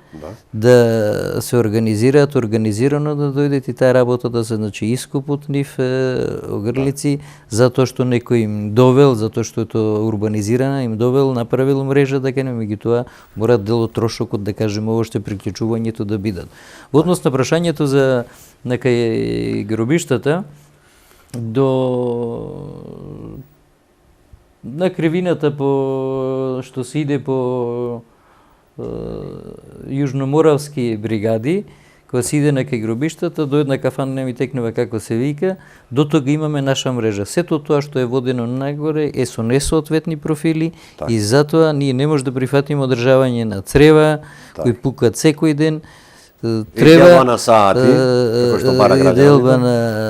да се организираат организирано да дојдат и таа работа да се значи искупот нив огрлици, затоа што некој им довел, затоа што е тоа урбанизирана, им довел, направил мрежа, да кажем, меѓутоа мора дел од трошокот, да кажеме, ово што приклучувањето да бидат. Во однос на прашањето за некај гробиштата, на кривината по што се иде по јужноморавски бригади, кога се иде на кај гробиштата, до една кафана не ми текнува како се вика, до тога имаме наша мрежа. Сето тоа што е водено нагоре е со несоодветни профили и затоа ние не може да прифатиме одржавање на црева, кои пукат секој ден. Треба на саати, делба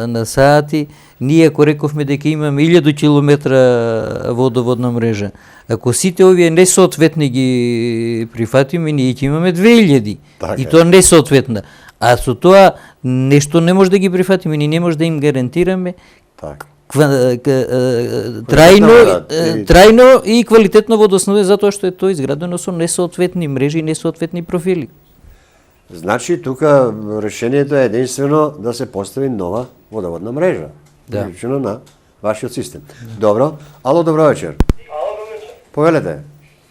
на саати. Ние ако рековме дека имаме 1000 километра водоводна мрежа, ако сите овие несоодветни ги прифатиме, ние ќе имаме 2000. И тоа несоодветна. А со тоа нешто не може да ги прифатиме, ние не може да им гарантираме трајно и квалитетно водоснабдување, затоа што е тоа изградено со несоодветни мрежи и несоодветни профили. Значи, тука решението е единствено да се постави нова водоводна мрежа. Приклучено на вашиот систем. Добро. Ало, добро вечер. Ало, добро вечер. Повелете.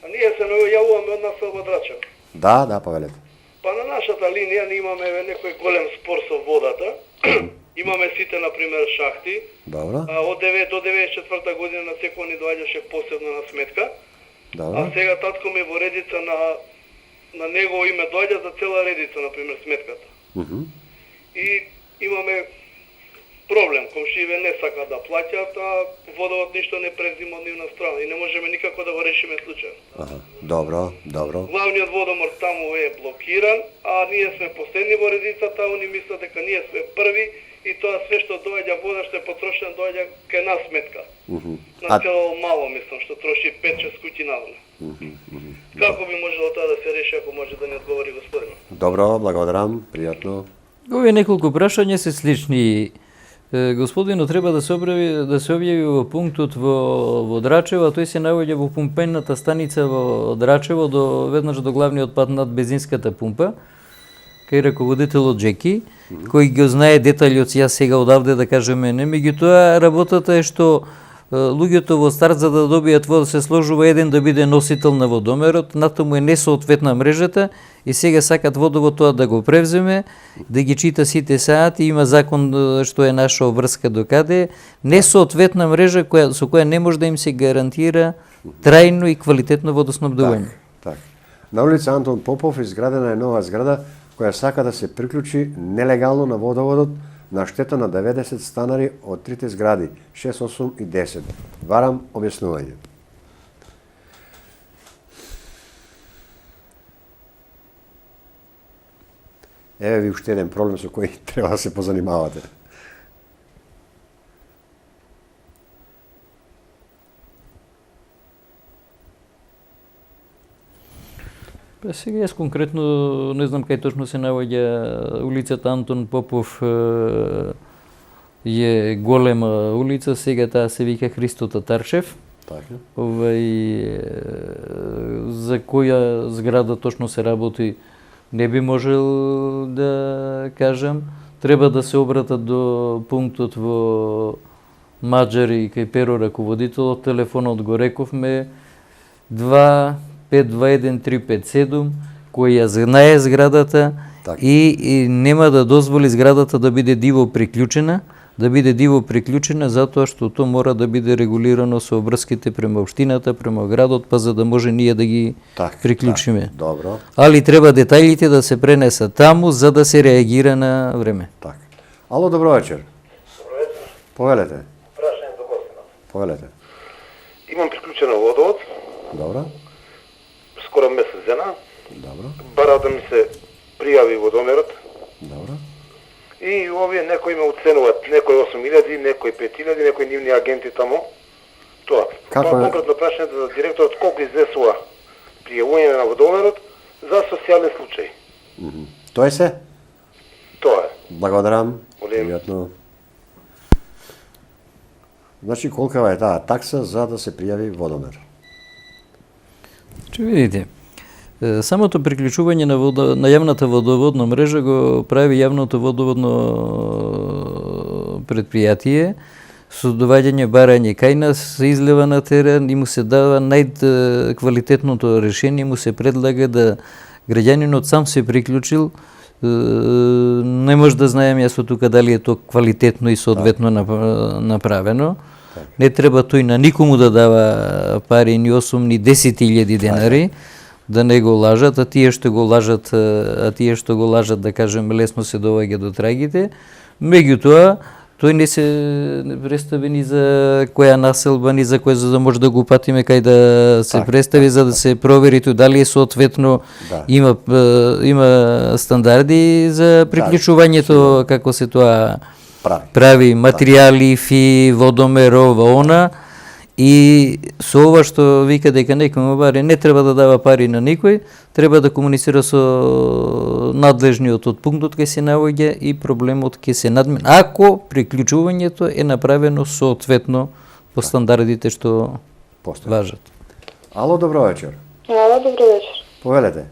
Ние се јавуваме од нас од Драчев. Да, повелете. Па на нашата линија ние имаме некој голем спор со водата. Имаме сите, например, шахти. Добро. Од 9 до 94 година на секој ни доаѓаше посебна на сметка. Добро. А сега татко ми во редица на негово име доаѓа за цела редица, например, сметката. И имаме проблем. Комшиеве не сакаат да плаќаат, а водовод ништо не презима од нивна страна и не можеме никако да го решиме случајот. Добро. Главниот водомор таму е блокиран, а ние сме последни во редицата, они мислат дека ние сме први и тоа све што доаѓа вода што е потрошена доаѓа кај нас сметка. На цело мало мислам што троши 5-6 куќи навне. Како би можело тоа да се реши ако може да ни одговори господинот? Добро, благодарам, пријатно. Овие неколку прашања се слични. Господинот треба да се објави во пунктот во Драчево, а тој се наоѓа во пумпената станица во Драчево веднаш до главниот пат над бензинската пумпа, кај раководителот Джеки, кој го знае деталјот, јас сега одавде да кажеме не, меѓутоа работата е што луѓето во старт за да добијат вода се сложува еден да биде носител на водомерот, натаму е несоодветна мрежата и сега сакат водовод тоа да го превземе, да ги чита сите саати, има закон што е наша обврска до каде, несоодветна мрежа со која не може да им се гарантира трајно и квалитетно водоснабдување. Так. На улица Антон Попов изградена е нова зграда која сака да се приклучи нелегално на водоводот на штета на 90 станари од трите згради, 6, 8 и 10. Барам објаснување. Еве ви уште еден проблем со кој треба да се позанимавате. Па сега јас конкретно не знам кај точно се наоѓа улицата Антон Попов, е голема улица, сега таа се вика Христо Татарчев. Така. За која зграда точно се работи не би можел да кажам. Треба да се обратат до пунктот во Маџари кај Перо раководителот, телефонот го рековме 2521357, кој ја знае зградата и нема да дозволи зградата да биде диво приклучена, затоа што тоа мора да биде регулирано со обврските према општината, према градот, па за да може ние да ги приклучиме. Добро. Али треба детајлите да се пренесат таму за да се реагира на време. Така. Ало, добро вечер. Добро вечер. Повелете. Прашање до гостинот. Повелете. Имам приклучено водовод. Добро. Скоро месец дена. Добро. Бара да ми се пријави водомерот. Добро. И овие некои ме оценуваат, некои 8000, некои 5000, некои нивни агенти таму. Тоа. Како Тоа е? конкретно прашање за директорот колку излесува пријавување на водомерот за социјални случаи. Тоа е се? Тоа е. Благодарам. Молим. Пријатно. Значи, колка е таа такса за да се пријави водомер? Че видите, самото приклучување на јавната водоводна мрежа го прави јавното водоводно предпријатие со доваѓање барање кај нас, се излева на терен и му се дава најквалитетното решение, му се предлага да граѓанинот сам се приклучил. Не може да знаем јас од тука дали е тоа квалитетно и соодветно направено. Не треба тој на никому да дава пари, ни 8, ни 10.000 денари, да не го лажат, а тие што го лажат, да кажем, лесно се доаѓа до трагите. Меѓутоа, тој не се представи ни за која населба, ни за која, за да може да го упатиме кај да се представи, за да се провери тој дали е соодветно, има стандарди за приклучувањето, како се тоа прави, материјали, фи, водомер, ова, и со ова што вика дека некој баре не треба да дава пари на никој, треба да комуницира со надлежниот од пунктот кај се наоѓа и проблемот ќе се надмине, ако приклучувањето е направено соодветно по стандардите што важат. Ало, добро вечер. Ало, добро вечер. Повелете.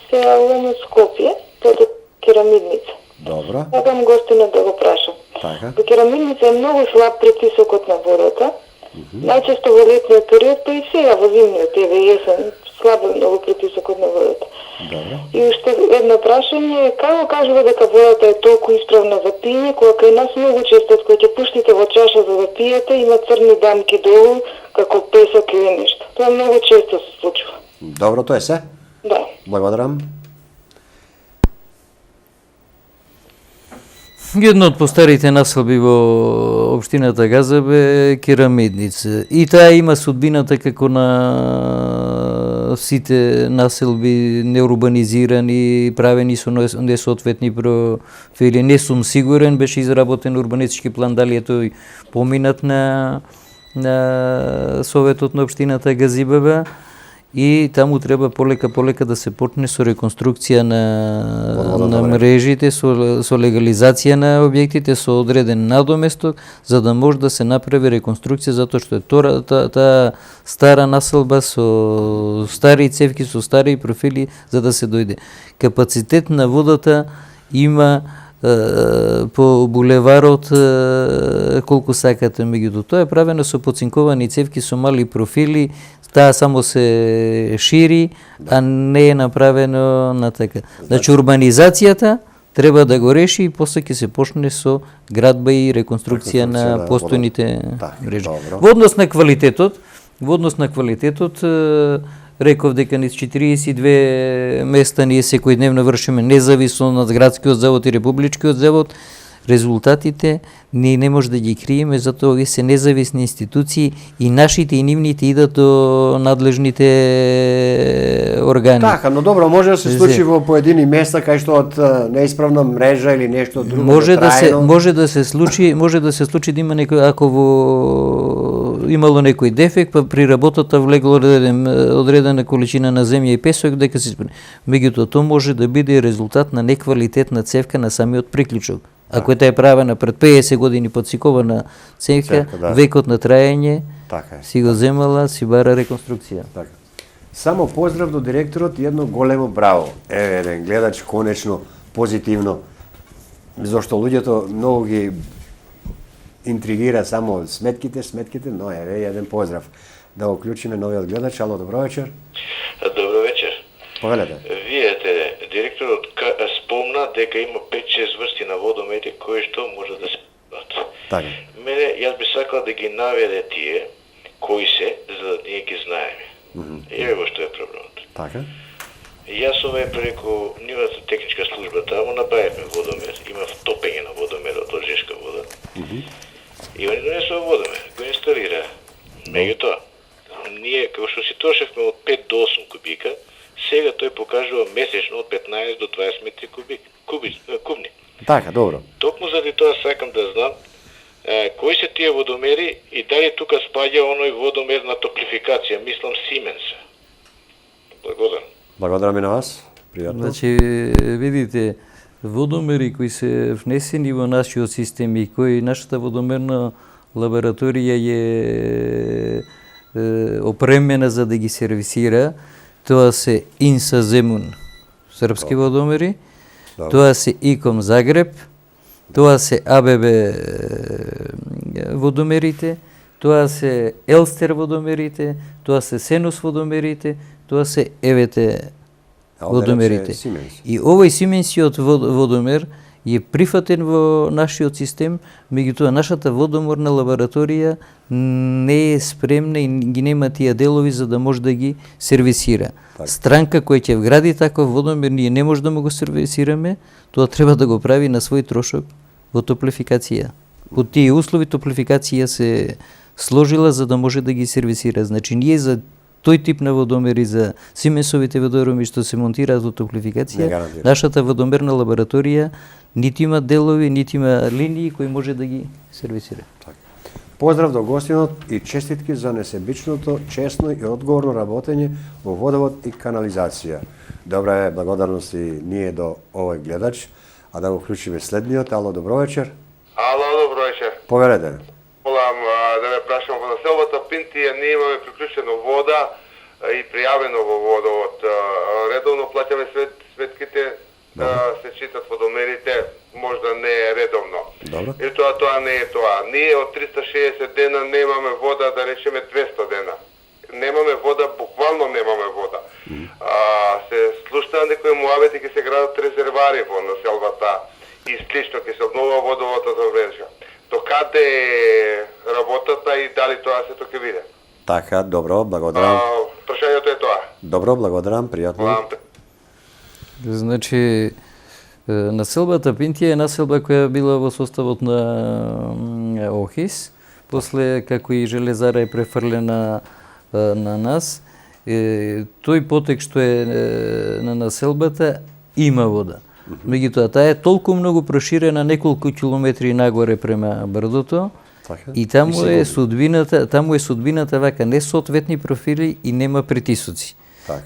Се јавувам од Скопје, под керамидница. Добро. Сакам гостинот да го прашам. Така. Во керамидница е многу слаб притисокот на водата. Најчесто во летниот период, па и сега во зимниот, еве јесен, слабо е многу притисокот на водата. Добро. И уште едно прашање е како кажува дека водата е толку исправна за пиење, кога кај нас многу често кога ќе пуштите во чаша за да пиете, има црни дамки долу, како песок или нешто. Тоа многу често се случува. Добро, тоа е се? Да. Благодарам. Едно од постарите населби во општината Газаб е керамидница. И таа има судбината како на сите населби неурбанизирани, правени со несоодветни профили. Не сум сигурен, беше изработен урбанистички план, дали е тој поминат на Советот на општината Газибаба. И таму треба полека да се почне со реконструкција на мрежите, со легализација на објектите, со одреден надоместок, за да може да се направи реконструкција, затоа што е таа стара населба со стари цевки, со стари профили, за да се дојде. Капацитет на водата има по булеварот колку сакате, меѓутоа тоа е правено со поцинковани цевки со мали профили, таа само се шири, а не е направено на така. Значи урбанизацијата треба да го реши и после ќе се почне со градба и реконструкција на постојните мрежи. Во однос на квалитетот, реков дека низ 42 места ние секојдневно вршиме независно од градскиот завод и републичкиот завод. Резултатите ние не може да ги криеме, затоа овие се независни институции и нашите и нивните идат до надлежните органи. Така, но добро, може да се случи во поедини места кај што од неисправна мрежа или нешто друго може да се случи да има некој, ако имало некој дефект, па при работата влегло одредена количина на земја и песок, дека се меѓутоа тоа може да биде резултат на неквалитетна цевка на самиот приклучок. Ако таа е правена пред 50 години подсикована цевка, векот на траење си го земала, си бара реконструкција. Само поздрав до директорот и едно големо браво. Еве еден гледач конечно позитивно, зашто луѓето многу ги интригира само сметките, но еве еден поздрав. Да го уклучиме новиот гледач. Ало, добро вечер. Добро вечер. Повелете. Видете, директорот спомна дека има 5-6 врсти на водомети кои што може да се прават. Така. Мене, јас би сакал да ги наведе тие кои се, за да ние ги знаеме. Еве во што е проблемот. Така. Јас ове преку нивната техничка служба таму набавивме водомер, има втопење на водомерот од жешка вода. И они донесува водомер, го инсталира. Меѓутоа, ние како што си трошевме од 5 до 8 кубика, сега тој покажува месечно од 15 до 20 метри кубни. Така, добро. Токму заради тоа сакам да знам Кои се тие водомери и дали тука спаѓа оној водомер на топлификација, мислам Siemens? Благодарам. Благодарам и на вас. Пријатно. Значи, видите, водомери кои се внесени во нашиот систем и кои нашата водомерна лабораторија е опремена за да ги сервисира, тоа се Инса Земун, српски водомери, тоа се ИКОМ Загреб, тоа се АББ водомерите, тоа се Елстер водомерите, тоа се Сенус водомерите, тоа се ЕВТ водомерите. И овој Сименсиот водомер е прифатен во нашиот систем, меѓутоа нашата водомерна лабораторија не е спремна и ги нема тие делови за да може да ги сервисира. Странка која ќе вгради таков водомер, ние не може да му го сервисираме, тоа треба да го прави на свој трошок во топлификација. Од тие услови топлификација се сложила за да може да ги сервисира. Значи ние за тој тип на водомери, за Сименсовите водомери што се монтираат во топлификација, нашата водомерна лабораторија нити има делови, нити има линии кои може да ги сервисира. Поздрав до гостинот и честитки за несебичното, честно и одговорно работење во водовод и канализација. Добра е благодарност и ние до овој гледач, а да го вклучиме следниот. Ало, добро вечер. Ало, добро вечер. Поверете. Волам да ве прашам, во населбата Пинтија ние имаме приклучено вода и пријавено во водовод. Редовно плаќаме сметките, се читат водомерите, можда не е редовно. Добро. И тоа не е тоа. Ние од 360 дена немаме вода, да речеме 200 дена. Немаме вода, буквално немаме вода. Се слушнаа некои муабети ќе се градат резервари во населбата и слично ќе се обновува водоводната мрежа. До каде е работата и дали тоа се ќе биде? Така, добро, благодарам. Прашањето е тоа. Добро, благодарам, пријатно. Значи, населбата Пинтија е населба која била во составот на ОХИС, после како и железара е префрлена на нас, тој потек што е на населбата има вода. Меѓутоа, таа е толку многу проширена неколку километри нагоре према брдото, и таму е судбината вака, не соодветни профили и нема притисоци.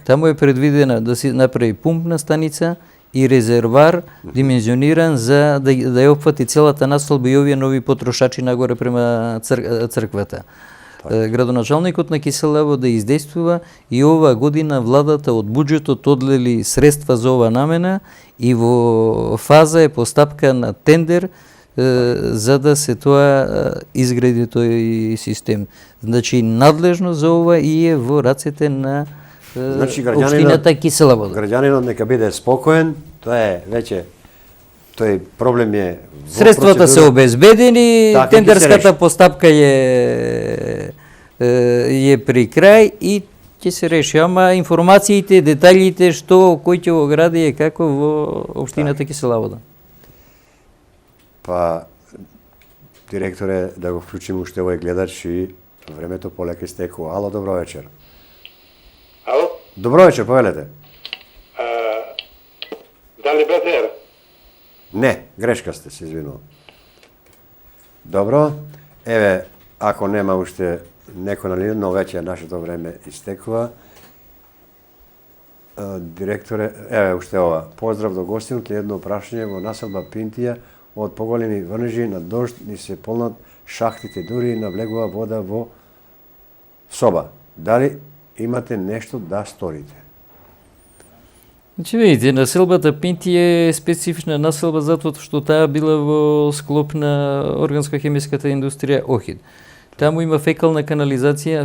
Таму е предвидена да се направи пумпна станица и резервар димензиониран за да ја опфати целата населба и овие нови потрошачи нагоре према црквата. Градоначалникот на Киселево да издействува и оваа година владата од буџетот одлели средства за ова намена и во фаза е постапка на тендер за да се тоа изгради тој систем. Значи надлежно за ова и е во рацете на општината Киселево. Граѓанинот нека биде спокоен, тоа е веќе тој проблем е средствата се обезбедени, тендерската постапка е при крај и ќе се реши, ама информациите, деталите што кој ќе го гради е како во општината Киселево. Па директоре, да го вклучиме уште овој гледач и времето полека стекува. Ало, добро вечер. Ало? Добро вечер, повелете. Дали БТР? Не, грешка сте, се извинувам. Добро, еве, ако нема уште некој на линија, но веќе нашето време истекува. Директоре, еве уште ова. Поздрав до гостинот, едно прашање во населба Пинтија, од поголеми врнежи на дожд ни се полнат шахтите, дури навлегува вода во соба. Дали имате нешто да сторите? Значи, видите, населбата Пинтија е специфична населба затоа што таа била во склоп на органско-хемиската индустрија ОХИД. Таму има фекална канализација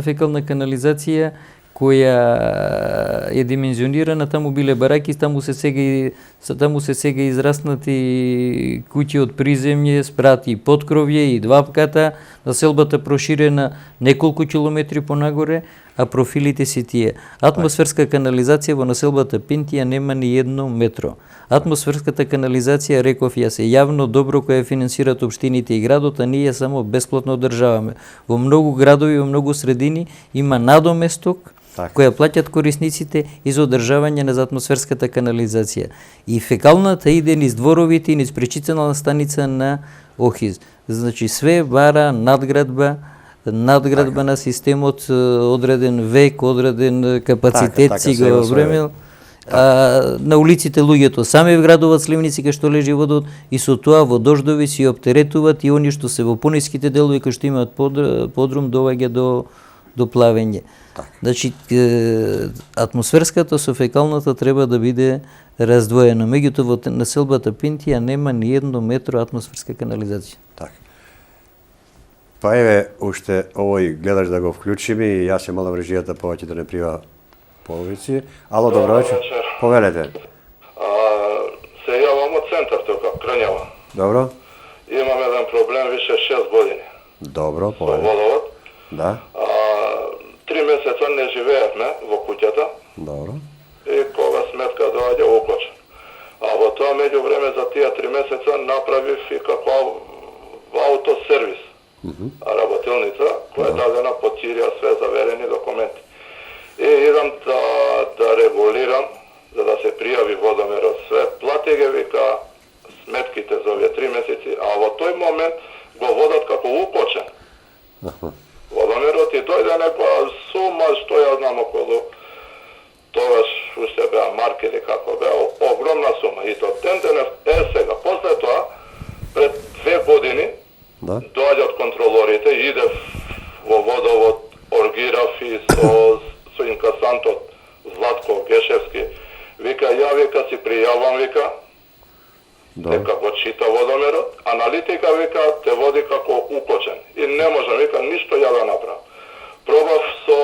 која е димензионирана, таму биле бараки, таму се сега израснати куќи од приземје, спрати и подкровје и двапката, населбата проширена неколку километри понагоре, а профилите се тие. Атмосферска канализација во населбата Пинтија нема ни едно метро. Атмосферската канализација, реков јас, е јавно добро која финансират општините и градот, а ние само бесплатно одржаваме. Во многу градови, во многу средини има надоместок која плаќат корисниците и за одржавање на атмосферската канализација. И фекалната иде низ дворовите и низ пречистена станица на ОХИЗ. значи све бара надградба на системот, одреден век, одреден капацитет си го времел. На улиците луѓето сами вградуваат сливници кај што лежи водот и со тоа во дождови си оптеретуваат и они што се во пониските делови кај што имаат подрум доаѓа до плавење. Значи атмосферската со фекалната треба да биде раздвоена. Меѓутоа во населбата Пинтија нема ни едно метро атмосферска канализација. Па еве, уште овој гледаш да го вклучиме и јас ја молам режијата повеќе да не прива половици. Ало, добро вечер. Повелете. Се јавам од центар, тука, Крњава. Добро. Имам еден проблем више 6 години. Добро, со водовод. Да. 3 месеца не живеевме во куќата. Добро. И кога сметка доаѓа уклучен. А во тоа меѓувреме за тие 3 месеца направив и како аутосервис. Работилница, која е дадена под Сирија, све заверени документи. И идам да регулирам, за да се пријави водомерот, све платиге, вика, сметките за овие 3 месеци, а во тој момент го водат како укочен. Водомерот и дојде некоја сума, што ја знам, околу тогаш уште беа марки или како беа, огромна сума. И то ден денес, сега, после тоа, пред 2 години, доаѓаат контролорите, иде во водовод, оргирав и со инкасантот Златко Гешевски, вика, ја вика си пријавам, вика, дека го чита водомерот, аналитика, вика, те води како укочен. И не можам, вика, ништо ја да направам. Пробав со...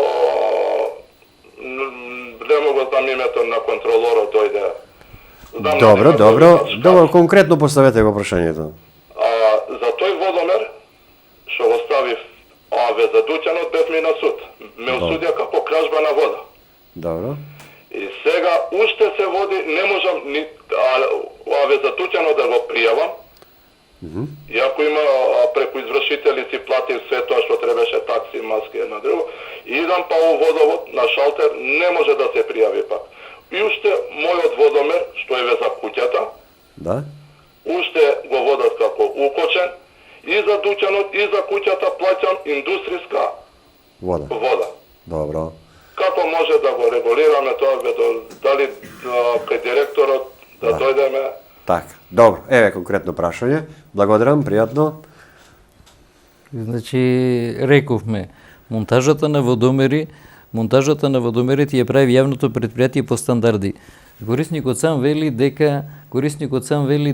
не могу знам името на контролорот, дојде. Добро, конкретно поставете го прашањето. За тој водомер, што го ставив за дуќанот, бев ми на суд. Ме осудија како кражба на вода. Добро. И сега уште се води, не можам ни за дуќанот да го пријавам. Иако има преку извршители си платив све тоа што требаше, такси, маски, една друго. Идам па во водовод на шалтер, не може да се пријави пак. И уште мојот водомер, што е за куќата, уште го водат како укочен, и за дуќанот, и за куќата плаќам индустријска вода. Добро. Како може да го регулираме тоа, дали кај директорот да дојдеме? Така, добро. Еве конкретно прашање. Благодарам, пријатно. Значи, рековме, монтажата на водомерите ја прави јавното предпријатие по стандарди. Корисникот сам вели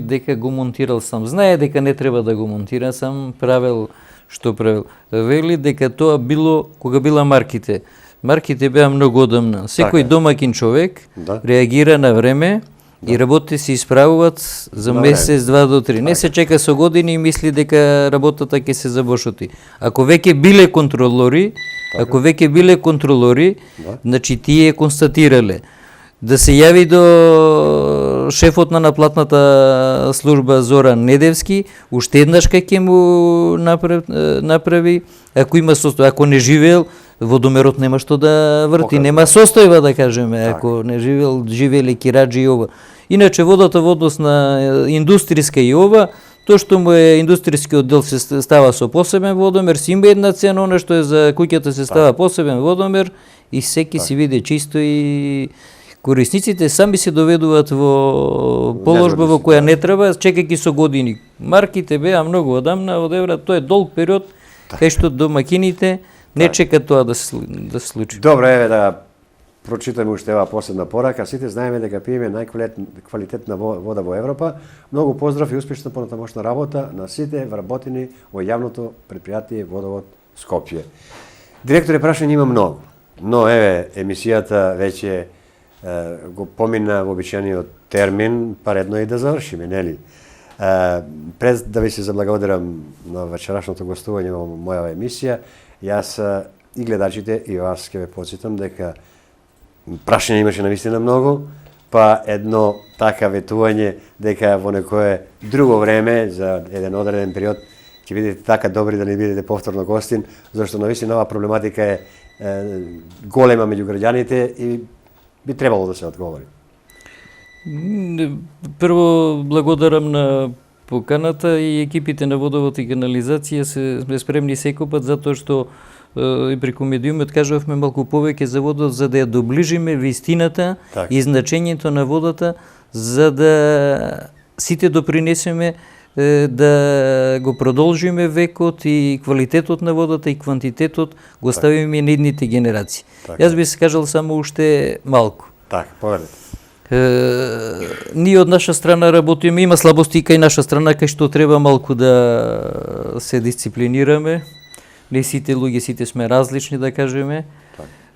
дека го монтирал сам. Знае дека не треба да го монтира сам, правел што правел. Вели дека тоа било кога била марките. Марките беа многу одамна. Секој домакин човек реагира на време и работите се исправуваат за месец, 2 до 3. Не се чека со години и мисли дека работата ќе се забошоти. Ако веќе биле контролори, значи тие констатирале да се јави до шефот на наплатната служба Зоран Недевски, уште еднаш ќе му направи, ако има состојба, ако не живеел, водомерот нема што да врти, нема состојба да кажеме, ако не живееле кираџи и ова. Иначе водата во однос на индустријска и ова, тоа што му е индустријскиот дел се става со посебен водомер, си има една цена, она што е за куќата се става посебен водомер и секи си види чисто и корисниците сами се доведуваат во положба во која не треба, чекајќи со години. Марките беа многу одамна, од евра, тоа е долг период, кај што домакините не чекат тоа да се случи. Добро, еве да прочитаме уште ова последна порака. Сите знаеме дека пиеме најквалитетна вода во Европа. Многу поздрав и успешна понатамошна работа на сите вработени во јавното предпријатие Водовод Скопје. Директоре, прашање има многу, но еве емисијата веќе го помина вообичаениот термин, па редно и да завршиме, нели? Пред да ви се заблагодарам на вечерашното гостување во моја емисија, јас и гледачите и вас ќе ве потсетам дека прашање имаше навистина многу, па едно така ветување дека во некое друго време, за еден одреден период, ќе бидете така добри да не бидете повторно гостин, зашто навистина оваа проблематика е голема меѓу граѓаните и би требало да се одговори. Прво благодарам на поканата и екипите на водовод и канализација сме спремни секој пат, затоа што и преку медиумот кажувавме малку повеќе за водот, за да ја доближиме вистината и значењето на водата, за да сите допринесеме да го продолжиме векот и квалитетот на водата и квантитетот го ставиме на идните генерации. Јас би се кажал само уште малку. Така, повелете. Ние од наша страна работиме, има слабости кај наша страна, кај што треба малку да се дисциплинираме. Не сите луѓе, сите сме различни, да кажеме.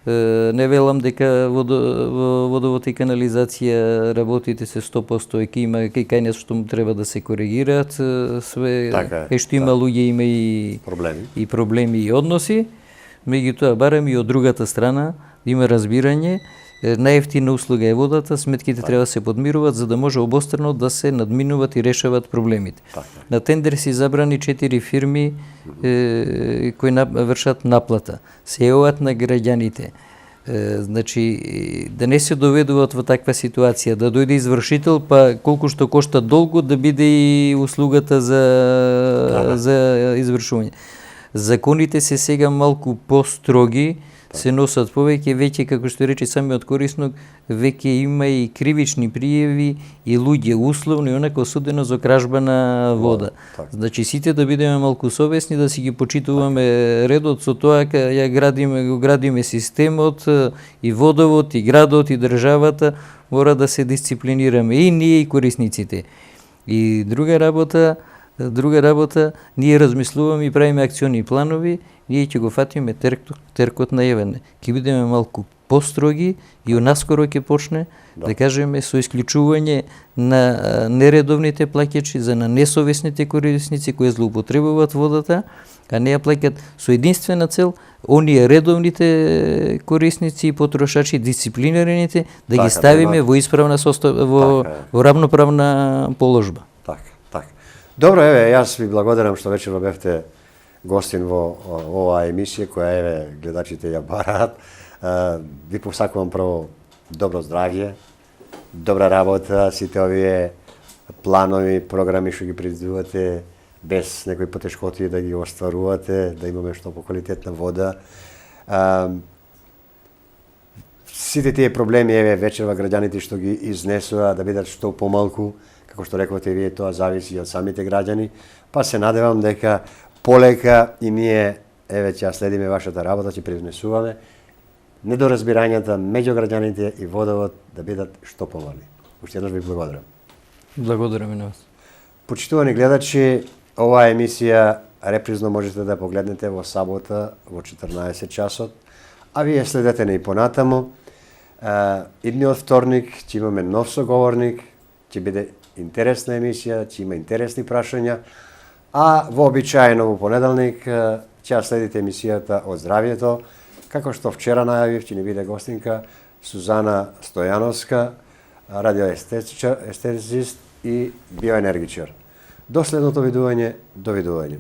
Не велам дека водовод и канализација работите се 100%, има кај нас што треба да се коригираат, све кај што има луѓе има и проблеми и односи. Меѓутоа барем и од другата страна има разбирање. Најевтина услуга е водата, сметките треба да се подмируваат за да може обострано да се надминуваат и решават проблемите. На тендер си забрани 4 фирми кои вршат наплата. Се јавуваат на граѓаните. Значи, да не се доведуваат во таква ситуација, да дојде извршител, па колку што кошта долго да биде и услугата за извршување. Законите се сега малку построги, се носат повеќе, веќе, како што рече самиот кориснок, веќе има и кривични пријави и луѓе условно и онако осудено за кражба на вода. Значи сите да бидеме малку совесни, да си ги почитуваме редот, со тоа го градиме системот, и водовод, и градот, и државата, мора да се дисциплинираме и ние и корисниците. И друга работа, ние размислуваме и правиме акциони планови, ние ќе го фатиме теркот најавен. Ќе бидеме малку построги и наскоро ќе почне, да кажеме, со исклучување на нередовните плаќачи, за на несовесните корисници кои злоупотребуваат водата, а не ја плаќат со единствена цел оние редовните корисници и потрошачи, дисциплинираните, да ги ставиме во исправна во равноправна положба. Добро, еве, јас ви благодарам што вечерва бевте гостин во оваа емисија, која еве гледачите ја бараат. Ви посакувам прво добро здравје, добра работа, сите овие планови, програми што ги предвидувате, без некои потешкоти да ги остварувате, да имаме што поквалитетна вода. Сите тие проблеми, еве, вечерва граѓаните што ги изнесува, да бидат што помалку, како што рековте вие, тоа зависи од самите граѓани, па се надевам дека полека и ние, еве, ќе следиме вашата работа, ќе привнесуваме недоразбирањата меѓу граѓаните и водовод да бидат што помали. Уште еднаш ви благодарам. Благодарам и на вас. Почитувани гледачи, оваа емисија репризно можете да погледнете во сабота во 14 часот, а вие следете не и понатаму. Идниот вторник ќе имаме нов соговорник, ќе биде интересна емисија, ќе има интересни прашања, а вообичаено во понеделник ќе следите емисијата од здравјето, како што вчера најавив, ќе ни биде гостинка Сузана Стојановска, радиоестетицист и биоенергичар. До следното видување, довидување.